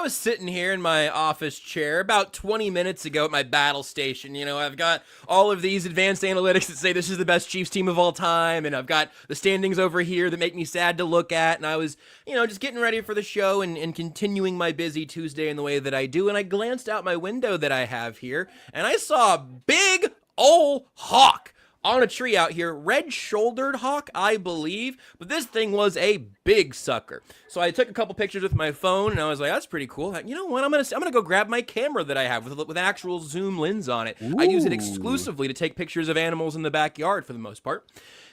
I was sitting here in my office chair about 20 minutes ago at my battle station. You know, I've got all of these advanced analytics that say this is the best Chiefs team of all time, and I've got the standings over here that make me sad to look at. And I was, just getting ready for the show and continuing my busy Tuesday in the way that I do. And I glanced out my window that I have here, and I saw a big ol' hawk on a tree out here, red-shouldered hawk, I believe, but this thing was a big sucker. So I took a couple pictures with my phone, and I was like, "That's pretty cool." You know what? I'm gonna go grab my camera that I have with an actual zoom lens on it. Ooh. I use it exclusively to take pictures of animals in the backyard for the most part.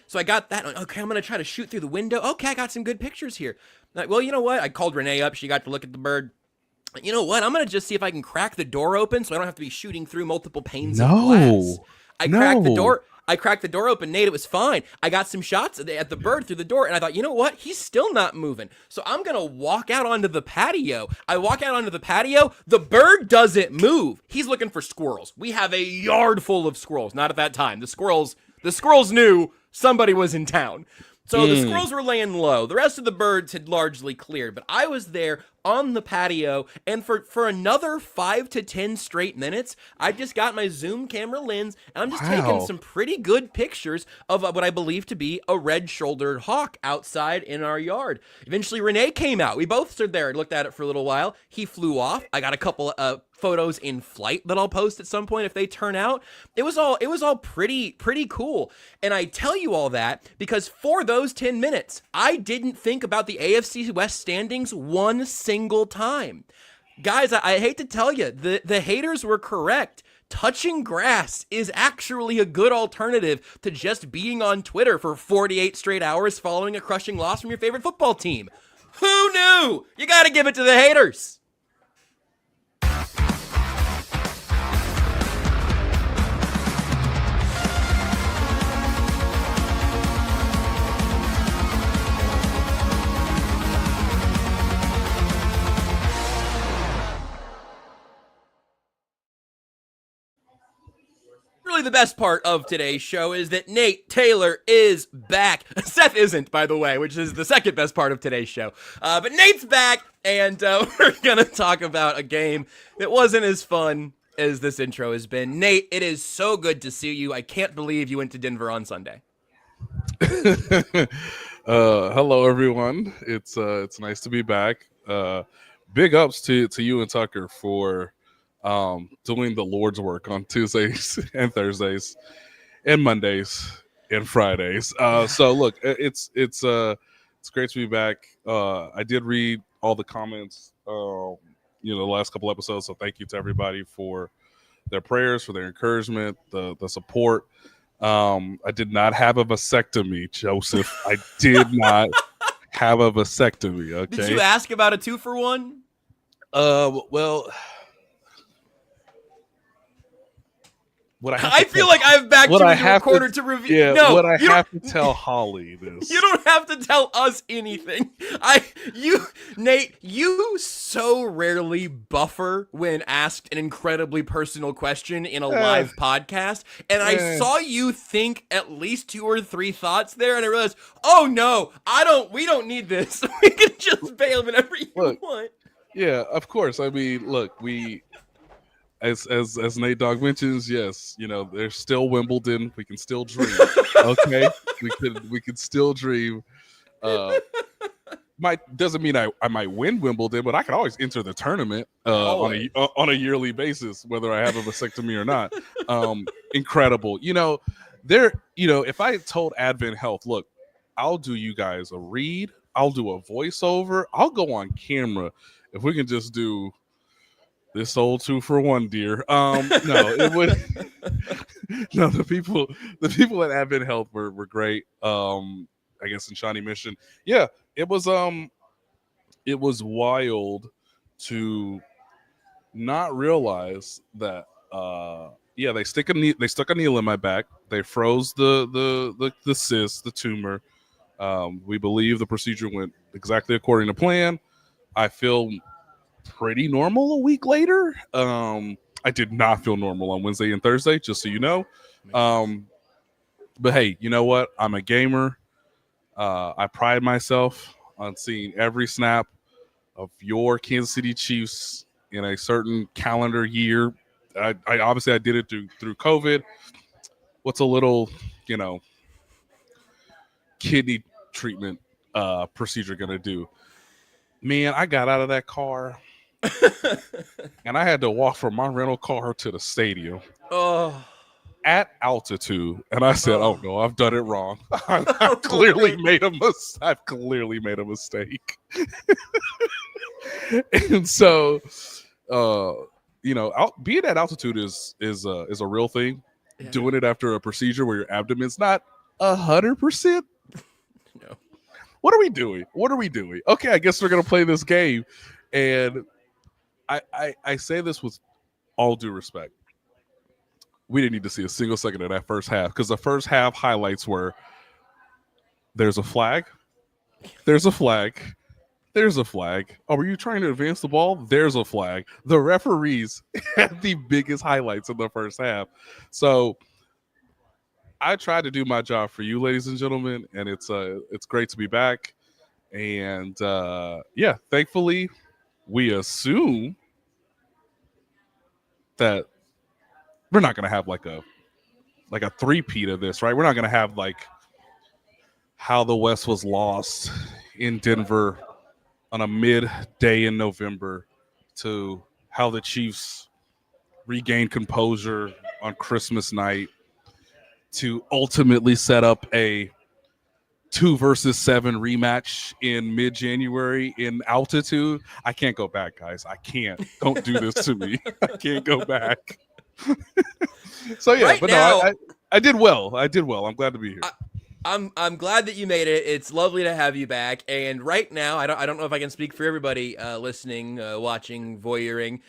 So I got that. Okay, I'm gonna try to shoot through the window. Okay, I got some good pictures here. Like, well, you know what? I called Renee up. She got to look at the bird. You know what? I'm gonna just see if I can crack the door open, so I don't have to be shooting through multiple panes of glass. Cracked the door. I cracked the door open, Nate. It was fine. I got some shots at the bird through the door, and I thought, you know what? He's still not moving. So I'm going to walk out onto the patio. I walk out onto the patio. The bird doesn't move. He's looking for squirrels. We have a yard full of squirrels. Not at that time. The squirrels knew somebody was in town. So the squirrels were laying low. The rest of the birds had largely cleared, but I was there on the patio, and for another 5 to 10 straight minutes, I just got my zoom camera lens, and I'm just taking some pretty good pictures of what I believe to be a red-shouldered hawk outside in our yard. Eventually, Renee came out. We both stood there and looked at it for a little while. He flew off. I got a couple photos in flight that I'll post at some point if they turn out. It was all pretty cool. And I tell you all that because for those 10 minutes, I didn't think about the AFC West standings one single time. Guys, I hate to tell you, the haters were correct. Touching grass is actually a good alternative to just being on Twitter for 48 straight hours following a crushing loss from your favorite football team. Who knew? You got to give it to the haters. Really, the best part of today's show is that Nate Taylor is back. Seth isn't, by the way, which is the second best part of today's show. But Nate's back, and we're going to talk about a game that wasn't as fun as this intro has been. Nate, it is so good to see you. I can't believe you went to Denver on Sunday. Hello, everyone. It's nice to be back. Big ups to you and Tucker for doing the Lord's work on Tuesdays and Thursdays and Mondays and Fridays. So look, it's great to be back. I did read all the comments, the last couple episodes. So thank you to everybody for their prayers, for their encouragement, the support. I did not have a vasectomy, Joseph. I did not have a vasectomy. Okay. Did you ask about a 2-for-1? Well. I feel like I've backed you into a corner to review. Yeah, no, what I have to tell Holly this. You don't have to tell us anything. Nate, you so rarely buffer when asked an incredibly personal question in a live podcast, and I saw you think at least 2 or 3 thoughts there, and I realized, oh no, we don't need this. We can just bail whenever you want. Yeah, of course. I mean, look, As Nate Dogg mentions, yes, there's still Wimbledon. We can still dream. Okay, we can still dream. Doesn't mean I might win Wimbledon, but I can always enter the tournament on a yearly basis, whether I have a vasectomy or not. Incredible. If I told Advent Health, look, I'll do you guys a read, I'll do a voiceover, I'll go on camera if we can just do this old 2-for-1, dear. No, it would. No, the people at Advent Health were great. I guess in Shawnee Mission, yeah, it was wild to not realize that. They stuck a needle in my back. They froze the cyst, the tumor. We believe the procedure went exactly according to plan. I feel pretty normal a week later. I did not feel normal on Wednesday and Thursday, just so you know. But hey, you know what? I'm a gamer. I pride myself on seeing every snap of your Kansas City Chiefs in a certain calendar year. I obviously I did it through COVID. What's a little, kidney treatment procedure gonna do? Man, I got out of that car and I had to walk from my rental car to the stadium Oh, at altitude, and I said, "Oh no, I've done it wrong. I've clearly Right. made a I've clearly made a mistake." And so, being at altitude is a real thing. Yeah. Doing it after a procedure where your abdomen's not 100%. No. What are we doing? What are we doing? Okay, I guess we're gonna play this game, and I say this with all due respect. We didn't need to see a single second of that first half because the first half highlights were there's a flag, there's a flag, there's a flag. Oh, were you trying to advance the ball? There's a flag. The referees had the biggest highlights in the first half. So I tried to do my job for you, ladies and gentlemen, and it's great to be back. And thankfully, we assume that we're not going to have like a three-peat of this, right? We're not going to have like how the West was lost in Denver on a midday in November to how the Chiefs regained composure on Christmas night to ultimately set up a 2 versus 7 rematch in mid-January in altitude. I can't go back, guys. I can't. Don't do this to me. I can't go back. So yeah, Right but now, no, I did well. I did well. I'm glad to be here. I'm glad that you made it. It's lovely to have you back. And right now, I don't know if I can speak for everybody listening, watching, voyeuring.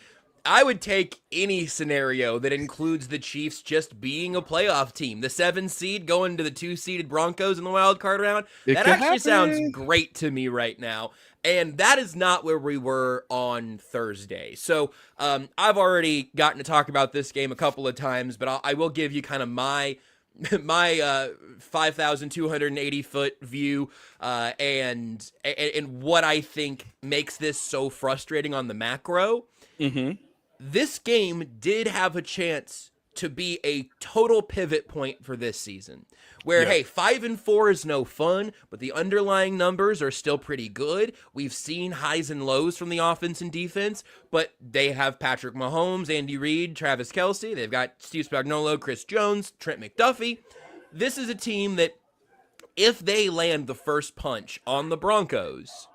I would take any scenario that includes the Chiefs just being a playoff team. The 7 seed going to the 2-seeded Broncos in the wild card round. That actually sounds great to me right now. And that is not where we were on Thursday. So I've already gotten to talk about this game a couple of times, but I will give you kind of my 5,280 foot view and what I think makes this so frustrating on the macro. Mm-hmm. This game did have a chance to be a total pivot point for this season. Where, hey, 5-4 is no fun, but the underlying numbers are still pretty good. We've seen highs and lows from the offense and defense, but they have Patrick Mahomes, Andy Reid, Travis Kelce. They've got Steve Spagnolo, Chris Jones, Trent McDuffie. This is a team that, if they land the first punch on the Broncos,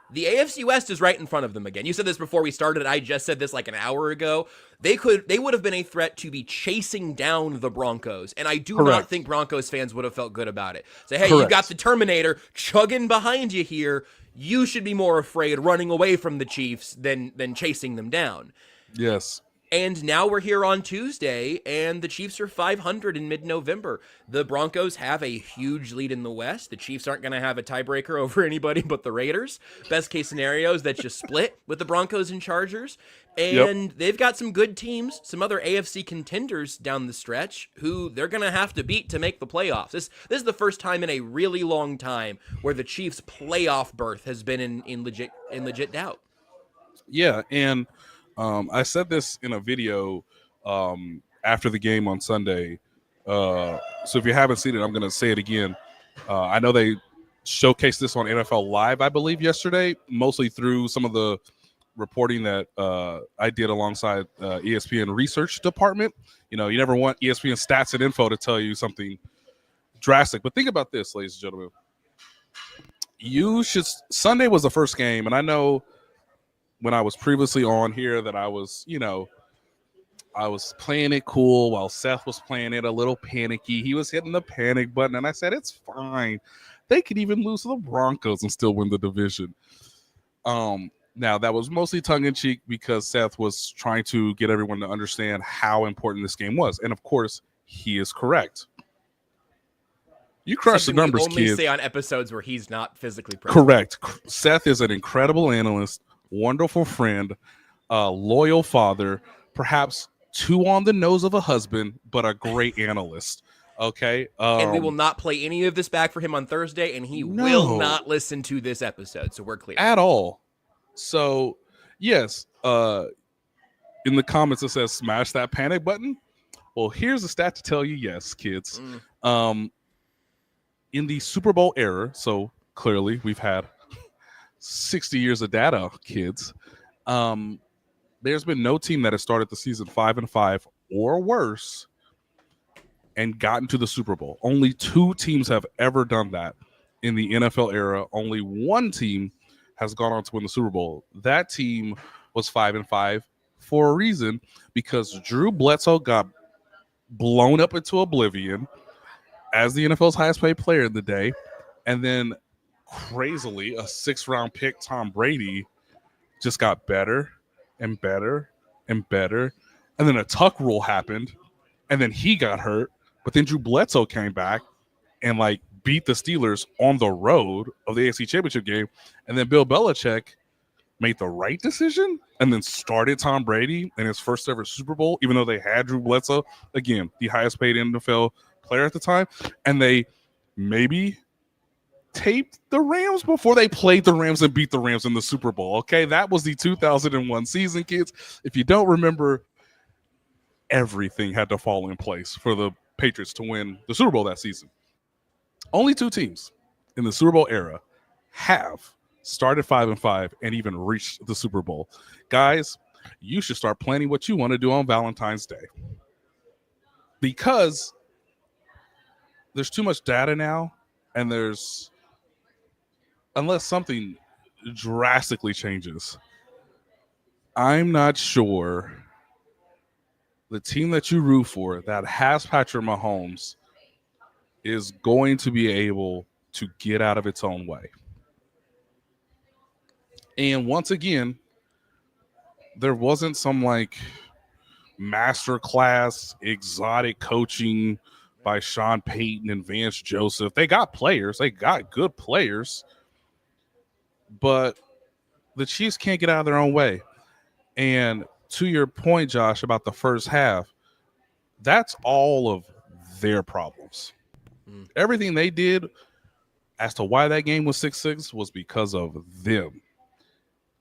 the AFC West is right in front of them again. You said this before we started. I just said this like an hour ago. They would have been a threat to be chasing down the Broncos, and I do not think Broncos fans would have felt good about it. Say, hey, you got the Terminator chugging behind you here. You should be more afraid running away from the Chiefs than chasing them down. Yes. And now we're here on Tuesday, and the Chiefs are 500 in mid-November. The Broncos have a huge lead in the West. The Chiefs aren't going to have a tiebreaker over anybody but the Raiders. Best case scenario is that you split with the Broncos and Chargers. And they've got some good teams, some other AFC contenders down the stretch who they're going to have to beat to make the playoffs. This is the first time in a really long time where the Chiefs' playoff berth has been in legit doubt. Yeah, and I said this in a video after the game on Sunday. So if you haven't seen it, I'm going to say it again. I know they showcased this on NFL Live, I believe, yesterday, mostly through some of the reporting that I did alongside ESPN research department. You know, you never want ESPN stats and info to tell you something drastic. But think about this, ladies and gentlemen. Sunday was the first game, and I know when I was previously on here that I was playing it cool while Seth was playing it a little panicky. He was hitting the panic button, and I said, it's fine. They could even lose to the Broncos and still win the division. Now, that was mostly tongue-in-cheek because Seth was trying to get everyone to understand how important this game was. And, of course, he is correct. You crush the numbers, kids. Only kids. say on episodes where he's not physically present. Correct. Seth is an incredible analyst, wonderful friend, loyal father, perhaps too on the nose of a husband, but a great analyst. Okay. And we will not play any of this back for him on Thursday, and he will not listen to this episode. So we're clear. At all. So, yes, in the comments it says smash that panic button. Well, here's a stat to tell you, yes, kids. Um, in the Super Bowl era, so clearly we've had 60 years of data, kids. Um, there's been no team that has started the season 5-5 or worse and gotten to the Super Bowl. Only 2 teams have ever done that in the NFL era. Only one team has gone on to win the Super Bowl. That team was 5-5 for a reason, because Drew Bledsoe got blown up into oblivion as the NFL's highest paid player in the day. And then crazily, a 6th-round pick, Tom Brady, just got better and better and better. And then a tuck rule happened, and then he got hurt. But then Drew Bledsoe came back and like beat the Steelers on the road of the AFC Championship game. And then Bill Belichick made the right decision and then started Tom Brady in his first ever Super Bowl, even though they had Drew Bledsoe, again, the highest paid NFL player at the time. And they maybe taped the Rams before they played the Rams and beat the Rams in the Super Bowl. Okay, that was the 2001 season, kids. If you don't remember, everything had to fall in place for the Patriots to win the Super Bowl that season. Only 2 teams in the Super Bowl era have started 5-5 and even reached the Super Bowl. Guys, you should start planning what you want to do on Valentine's Day, because there's too much data now, and unless something drastically changes, I'm not sure the team that you root for that has Patrick Mahomes is going to be able to get out of its own way. And once again, there wasn't some like masterclass exotic coaching by Sean Payton and Vance Joseph. They got players, they got good players, but the Chiefs can't get out of their own way. And to your point, Josh, about the first half, that's all of their problems. Everything they did as to why that game was 6-6 was because of them.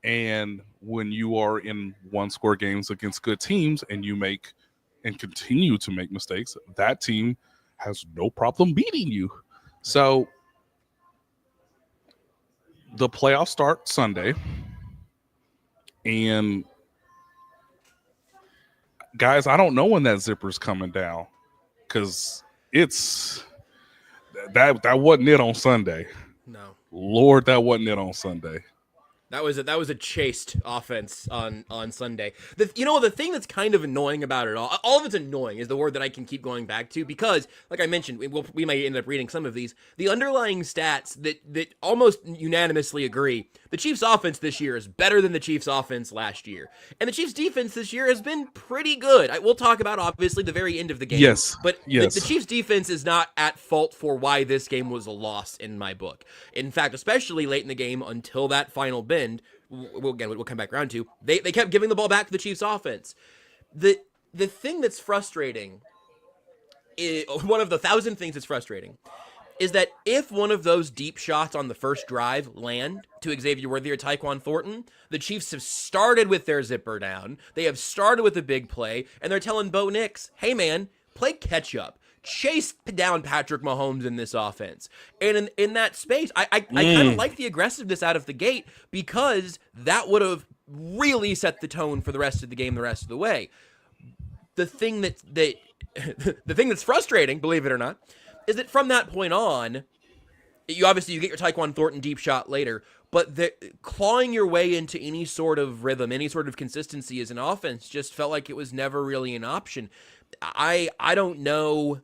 And when you are in one-score games against good teams and you make and continue to make mistakes, that team has no problem beating you. So the playoffs start Sunday, and guys, I don't know when that zipper's coming down, because it's that wasn't it on Sunday. No, Lord, that wasn't it on Sunday. that was a chaste offense on Sunday. The thing that's kind of annoying about it all of it's annoying is the word that I can keep going back to, because, like I mentioned, we might end up reading some of these. The underlying stats that almost unanimously agree: the Chiefs' offense this year is better than the Chiefs' offense last year, and the Chiefs' defense this year has been pretty good. We'll talk about obviously the very end of the game. Yes, but yes. The Chiefs' defense is not at fault for why this game was a loss in my book. In fact, especially late in the game until that final bend, we'll come back around to, they kept giving the ball back to the Chiefs offense. The thing that's frustrating, one of the 1,000 things that's frustrating, is that if one of those deep shots on the first drive land to Xavier Worthy or Tyquan Thornton, the Chiefs have started with their zipper down, they have started with a big play, and they're telling Bo Nix, hey man, play catch up. Chase down Patrick Mahomes in this offense. And in that space, I kind of like the aggressiveness out of the gate, because that would have really set the tone for the rest of the game the rest of the way. The thing the thing that's frustrating, believe it or not, is that from that point on, you get your Tyquan Thornton deep shot later, but clawing your way into any sort of rhythm, any sort of consistency as an offense just felt like it was never really an option. I don't know.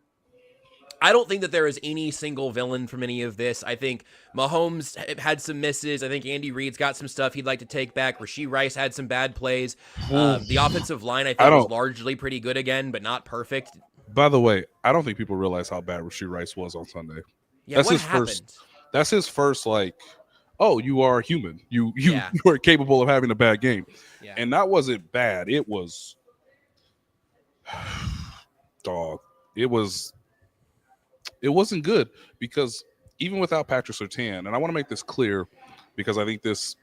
I don't think that there is any single villain from any of this. I think Mahomes had some misses. I think Andy Reid's got some stuff he'd like to take back. Rashee Rice had some bad plays. The offensive line, I think, was largely pretty good again, but not perfect. By the way, I don't think people realize how bad Rashee Rice was on Sunday. Yeah, what happened? That's his first, like, oh, you are human. You are capable of having a bad game. Yeah. And that wasn't bad. It was, dog. It wasn't good, because even without Patrick Surtain, and I want to make this clear because I think this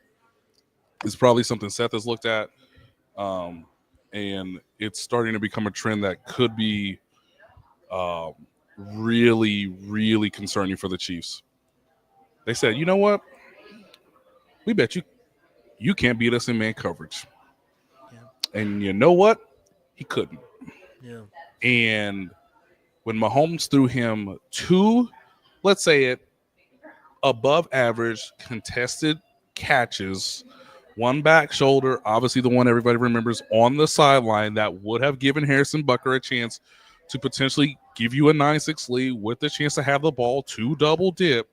It's probably something Seth has looked at, um, and it's starting to become a trend that could be um, really, really concerning for the Chiefs. They said, you know what? We bet you can't beat us in man coverage. Yeah. And you know what? He couldn't. Yeah. And when Mahomes threw him two, let's say it, above average contested catches, one back shoulder, obviously the one everybody remembers on the sideline that would have given Harrison Butker a chance to potentially give you a 9-6 lead with the chance to have the ball to double dip.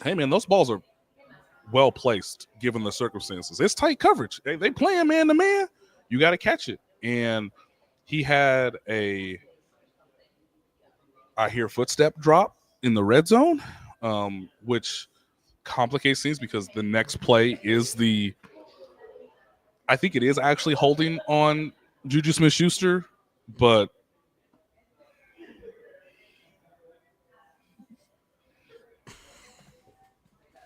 Hey, man, those balls are well placed given the circumstances. It's tight coverage. They playing man to man. You got to catch it. And he had I hear footstep drop in the red zone, which complicates things because the next play is I think it is actually holding on Juju Smith-Schuster, but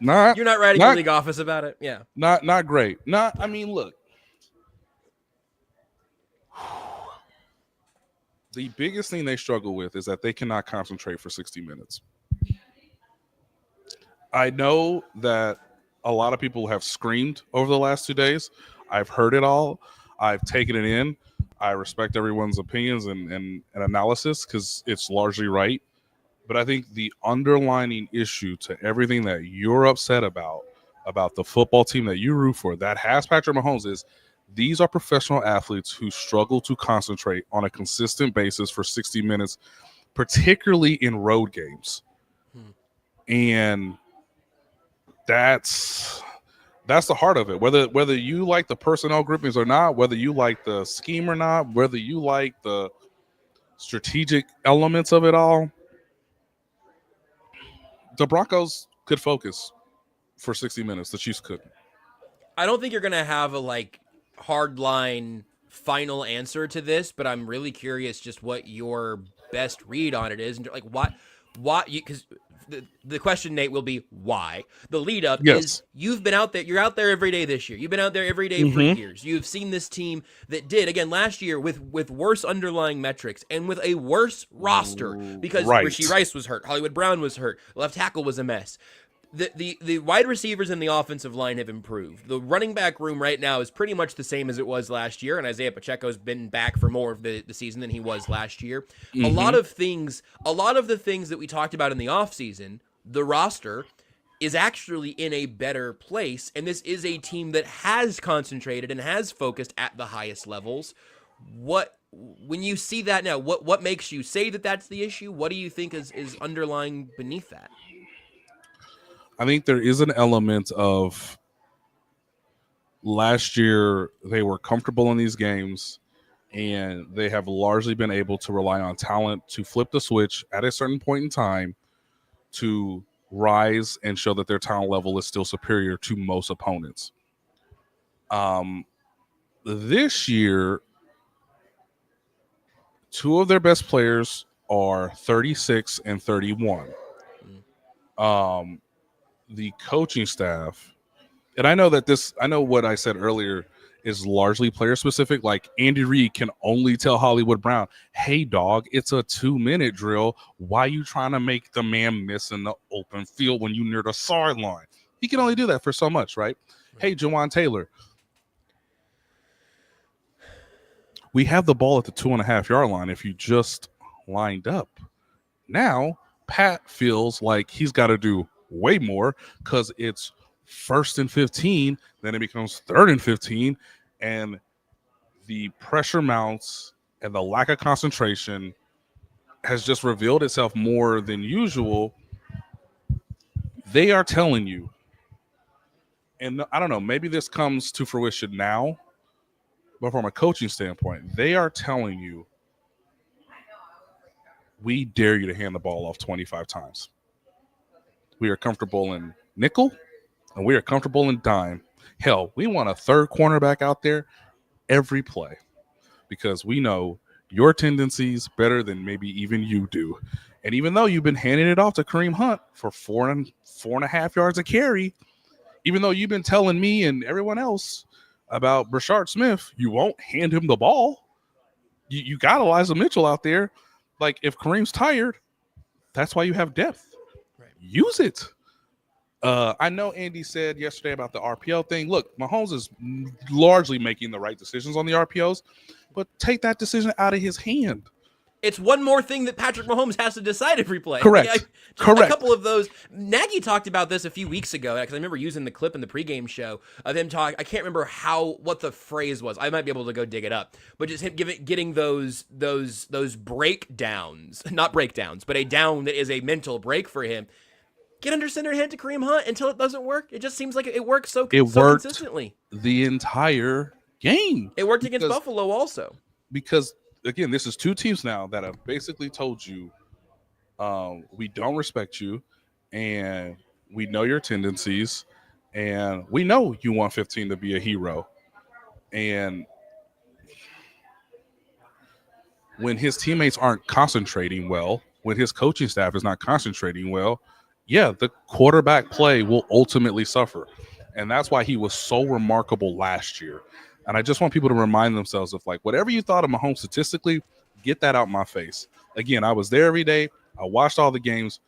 You're not writing your league office about it? Yeah. Not great. I mean, look. The biggest thing they struggle with is that they cannot concentrate for 60 minutes. I know that a lot of people have screamed over the last 2 days. I've heard it all. I've taken it in. I respect everyone's opinions and analysis because it's largely right. But I think the underlining issue to everything that you're upset about the football team that you root for, that has Patrick Mahomes, is these are professional athletes who struggle to concentrate on a consistent basis for 60 minutes, particularly in road games. And that's the heart of it. Whether you like the personnel groupings or not, whether you like the scheme or not, whether you like the strategic elements of it all, the Broncos could focus for 60 minutes. The Chiefs couldn't. I don't think you're gonna have a hard line final answer to this, but I'm really curious just what your best read on it is, and why because the question, Nate, will be why. The lead up is you've been out there. You're out there every day this year. You've been out there every day for years. You've seen this team that did, again, last year with worse underlying metrics and with a worse roster because Rashee Rice was hurt. Hollywood Brown was hurt. Left tackle was a mess. The wide receivers and the offensive line have improved. The running back room right now is pretty much the same as it was last year, and Isaiah Pacheco's been back for more of the season than he was last year. A lot of the things that we talked about in the offseason, the roster is actually in a better place, and this is a team that has concentrated and has focused at the highest levels. When you see that now, what makes you say that that's the issue? What do you think is underlying beneath that? I think there is an element of last year they were comfortable in these games and they have largely been able to rely on talent to flip the switch at a certain point in time to rise and show that their talent level is still superior to most opponents. This year, two of their best players are 36 and 31. The coaching staff, and I know what I said earlier is largely player specific. Like Andy Reid can only tell Hollywood Brown, hey dog, it's a 2-minute drill. Why you trying to make the man miss in the open field when you near the sideline? He can only do that for so much, right? Hey, Jawan Taylor, we have the ball at the 2.5-yard line if you just lined up. Now Pat feels like he's got to do way more because it's 1st and 15, then it becomes 3rd and 15, and the pressure mounts and the lack of concentration has just revealed itself more than usual. They are telling you, and I don't know, maybe this comes to fruition now, but from a coaching standpoint, they are telling you, we dare you to hand the ball off 25 times. We are comfortable in nickel, and we are comfortable in dime. Hell, we want a third cornerback out there every play because we know your tendencies better than maybe even you do. And even though you've been handing it off to Kareem Hunt for 4.5 yards a carry, Even though you've been telling me and everyone else about Brashard Smith, you won't hand him the ball. You got Elijah Mitchell out there. Like, if Kareem's tired, that's why you have depth. Right. Use it. I know Andy said yesterday about the RPO thing. Look, Mahomes is largely making the right decisions on the RPOs, but take that decision out of his hand. It's one more thing that Patrick Mahomes has to decide every play. Correct. Correct. A couple of those. Nagy talked about this a few weeks ago because I remember using the clip in the pregame show of him talk. I can't remember what the phrase was. I might be able to go dig it up. But just him getting those breakdowns, not breakdowns, but a down that is a mental break for him. Get under center, head to Kareem Hunt until it doesn't work. It just seems like it works so consistently. The entire game. It worked against Buffalo also. Because, again, this is two teams now that have basically told you, we don't respect you, and we know your tendencies, and we know you want 15 to be a hero. And when his teammates aren't concentrating well, when his coaching staff is not concentrating well, yeah, the quarterback play will ultimately suffer. And that's why he was so remarkable last year. And I just want people to remind themselves of, like, whatever you thought of Mahomes statistically, get that out my face. Again, I was there every day. I watched all the games.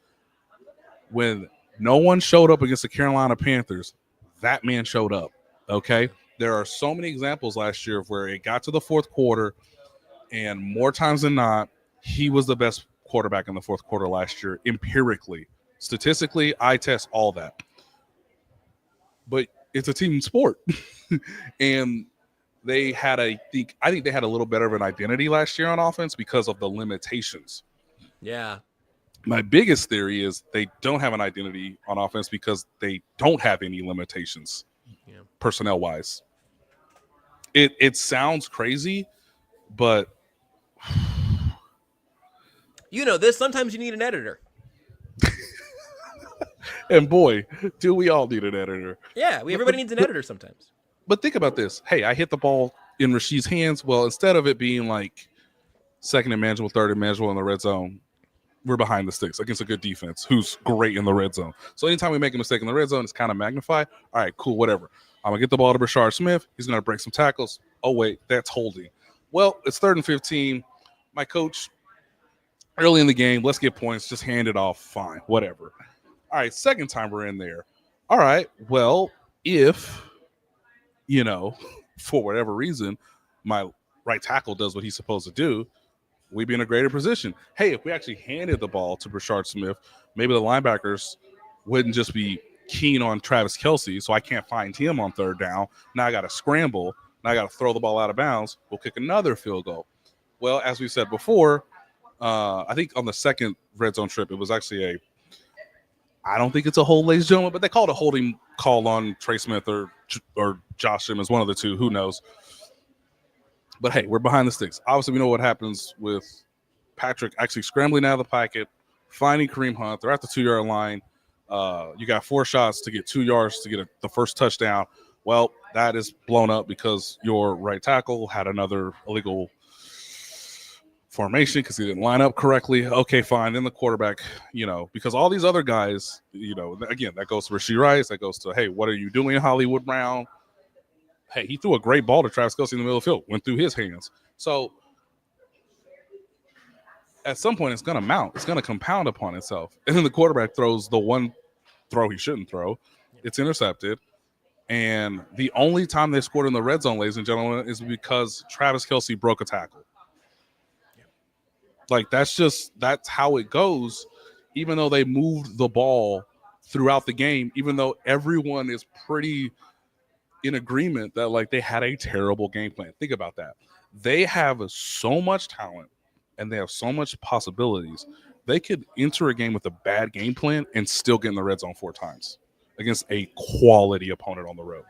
When no one showed up against the Carolina Panthers, that man showed up, okay? There are so many examples last year of where it got to the fourth quarter, and more times than not, he was the best quarterback in the fourth quarter last year, empirically. Statistically, eye test, all that. But it's a team sport. And I think they had a little better of an identity last year on offense because of the limitations. Yeah. My biggest theory is they don't have an identity on offense because they don't have any limitations, personnel-wise. It sounds crazy, but this sometimes you need an editor. And boy, do we all need an editor. Yeah, everybody needs an editor sometimes. But think about this. Hey, I hit the ball in Rashid's hands. Well, instead of it being like second and manageable, third and manageable in the red zone, we're behind the sticks against a good defense who's great in the red zone. So anytime we make a mistake in the red zone, it's kind of magnified. All right, cool, whatever. I'm going to get the ball to Brashard Smith. He's going to break some tackles. Oh, wait, that's holding. Well, it's 3rd and 15. My coach, early in the game, let's get points. Just hand it off. Fine, whatever. All right, second time we're in there. All right, well, if, for whatever reason, my right tackle does what he's supposed to do, we'd be in a greater position. Hey, if we actually handed the ball to Brashard Smith, maybe the linebackers wouldn't just be keen on Travis Kelce, so I can't find him on third down. Now I got to scramble. Now I got to throw the ball out of bounds. We'll kick another field goal. Well, as we said before, I think on the second red zone trip, it was actually I don't think it's a hold, ladies and gentlemen, but they called a holding call on Trey Smith or Josh Simmons, one of the two. Who knows? But, hey, we're behind the sticks. Obviously, we know what happens with Patrick actually scrambling out of the pocket, finding Kareem Hunt. They're at the 2-yard line. You got 4 shots to get 2 yards to get the first touchdown. Well, that is blown up because your right tackle had another illegal formation because he didn't line up correctly. Okay, fine. Then the quarterback, because all these other guys, again, that goes to Rashee Rice. That goes to, hey, what are you doing, Hollywood Brown? Hey, he threw a great ball to Travis Kelce in the middle of the field, went through his hands. So at some point, it's going to mount. It's going to compound upon itself. And then the quarterback throws the one throw he shouldn't throw. It's intercepted. And the only time they scored in the red zone, ladies and gentlemen, is because Travis Kelce broke a tackle. Like, that's how it goes, even though they moved the ball throughout the game, even though everyone is pretty in agreement that, like, they had a terrible game plan. Think about that. They have so much talent and they have so much possibilities. They could enter a game with a bad game plan and still get in the red zone 4 times against a quality opponent on the road.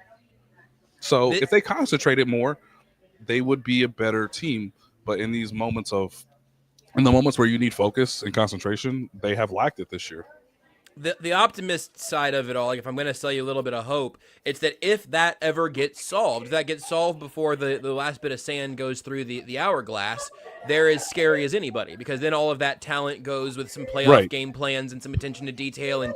So if they concentrated more, they would be a better team. But in the moments where you need focus and concentration, they have lacked it this year. The optimist side of it all, like, if I'm going to sell you a little bit of hope, it's that if that ever gets solved, before the last bit of sand goes through the hourglass, they're as scary as anybody, because then all of that talent goes with some playoff game plans and some attention to detail, and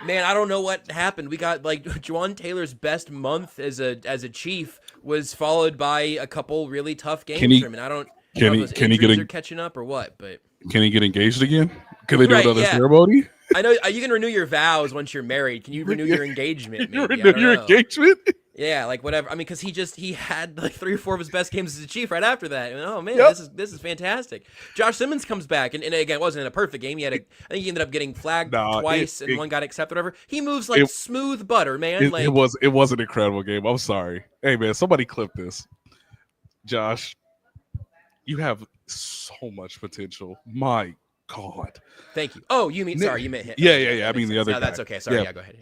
Man, I don't know what happened. We got like Juwan Taylor's best month as a Chief was followed by a couple really tough Can games he for him. And I don't know can if he those can he get injuries a, are catching up or what, but can he get engaged again? Can they do right, another yeah. ceremony? I know you can renew your vows once you're married. Can you renew your engagement? You Maybe I renew don't your know. engagement? Yeah, like whatever. I mean, because he had like 3 or 4 of his best games as a Chief right after that. And, oh man, Yep. this is fantastic. Josh Simmons comes back, and again, it wasn't in a perfect game. I think he ended up getting flagged Nah, twice, and one got accepted. Whatever. He moves like it smooth butter, man. it Like was an incredible game. I'm sorry. Hey man, somebody clip this. Josh, you have so much potential. My God. thank you. Oh, you mean Nick, sorry, you meant hit. yeah, Okay, yeah, yeah. I that mean makes the sense. other No, guy. that's okay. Sorry, yeah, go ahead.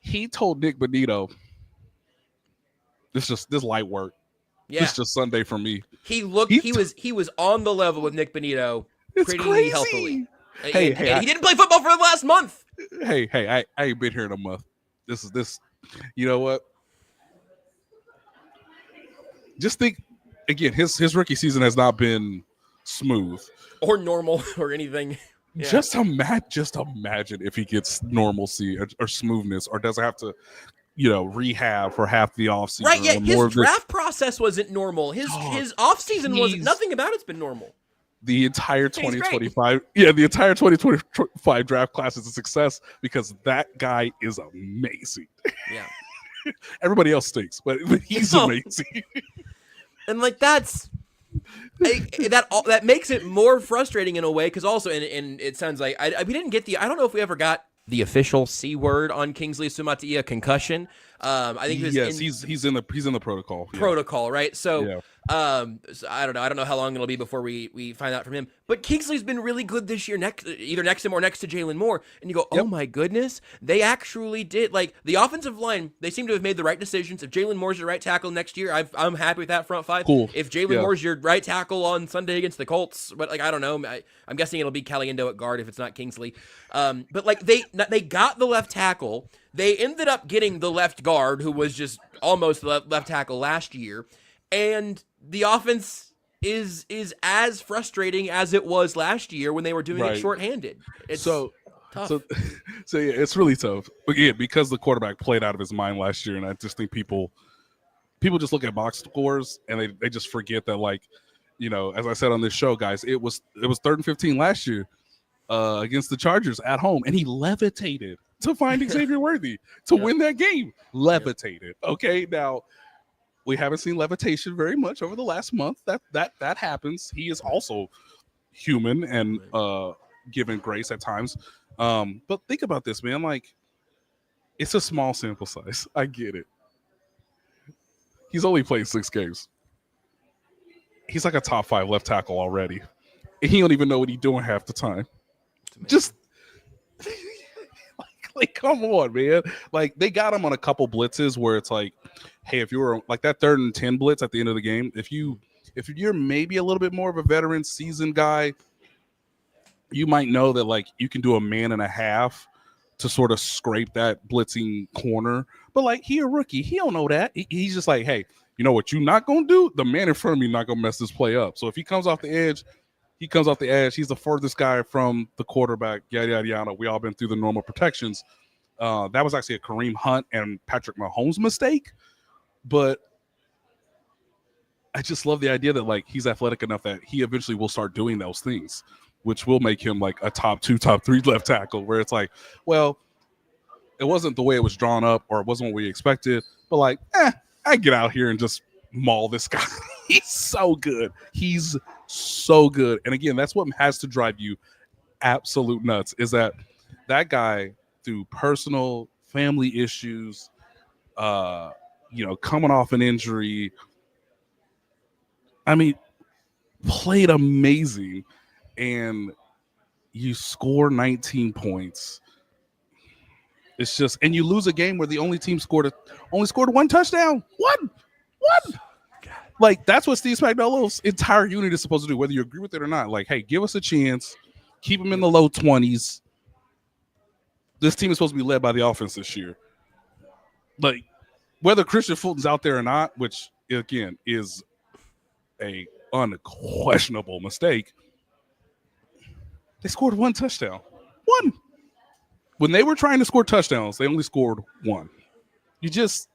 He told Nick Bonito, this light work. Yeah, This is just Sunday for me. he was on the level with Nick Benito It's pretty healthily. crazy. Hey, And again, he didn't play football for the last month. I ain't been here in a month. This. You know what? Just think again. His rookie season has not been smooth Or normal or anything. Yeah. Just imagine if he gets normalcy or smoothness, or doesn't have to, rehab for half the offseason. Right, yeah, his more draft process wasn't normal. His offseason wasn't, nothing about it's been normal. The entire 2025, the entire 2025 draft class is a success because that guy is amazing. Yeah. Everybody else stinks, but he's amazing. And like that makes it more frustrating in a way, because also, and it sounds like we didn't get I don't know if we ever got the official C word on Kingsley Sumatia concussion. I think he's in the protocol. Protocol, right? So, so I don't know. I don't know how long it'll be before we find out from him. But Kingsley's been really good this year, either next to him or next to Jalen Moore. And you go, oh my goodness, they actually did. Like the offensive line, they seem to have made the right decisions. If Jalen Moore's your right tackle next year, I'm happy with that front five. Cool. If Jalen Moore's your right tackle on Sunday against the Colts, but like I don't know, I'm guessing it'll be Caliendo at guard if it's not Kingsley. But like they got the left tackle. They ended up getting the left guard, who was just almost the left tackle last year, and the offense is as frustrating as it was last year when they were doing it shorthanded. It's tough. So yeah, it's really tough. But yeah, because the quarterback played out of his mind last year, and I just think people just look at box scores and they just forget that, like, as I said on this show, guys, it was 3rd and 15 last year against the Chargers at home, and he levitated to find Xavier Worthy to win that game. Levitated. Okay, now we haven't seen levitation very much over the last month. That happens. He is also human and given grace at times. But think about this, man. Like, it's a small sample size. I get it. He's only played 6 games. He's like a top 5 left tackle already. And he don't even know what he's doing half the time. Just like, come on, man. Like, they got him on a couple blitzes where it's like, hey, if you were like that 3rd and 10 blitz at the end of the game, if you're maybe a little bit more of a veteran, seasoned guy, you might know that, like, you can do a man and a half to sort of scrape that blitzing corner. But like, he a rookie, he don't know that. He's just like, hey, you know what you're not gonna do? The man in front of me not gonna mess this play up. So if he comes off the edge, he comes off the edge. He's the furthest guy from the quarterback. Yada yada yada. We all been through the normal protections. That was actually a Kareem Hunt and Patrick Mahomes mistake, but I just love the idea that, like, he's athletic enough that he eventually will start doing those things, which will make him like a top 2, top 3 left tackle, where it's like, well, it wasn't the way it was drawn up, or it wasn't what we expected, but like, I get out here and just maul this guy. He's so good. He's so good. And again, that's what has to drive you absolute nuts, is that guy, through personal family issues, coming off an injury, I mean, played amazing, and you score 19 points. It's just, and you lose a game where the only team scored 1 touchdown. One. Like, that's what Steve Spagnolo's entire unit is supposed to do, whether you agree with it or not. Like, hey, give us a chance, keep them in the low 20s. This team is supposed to be led by the offense this year. Like, whether Christian Fulton's out there or not, which again is a unquestionable mistake, they scored 1 touchdown. 1. When they were trying to score touchdowns, they only scored one. You just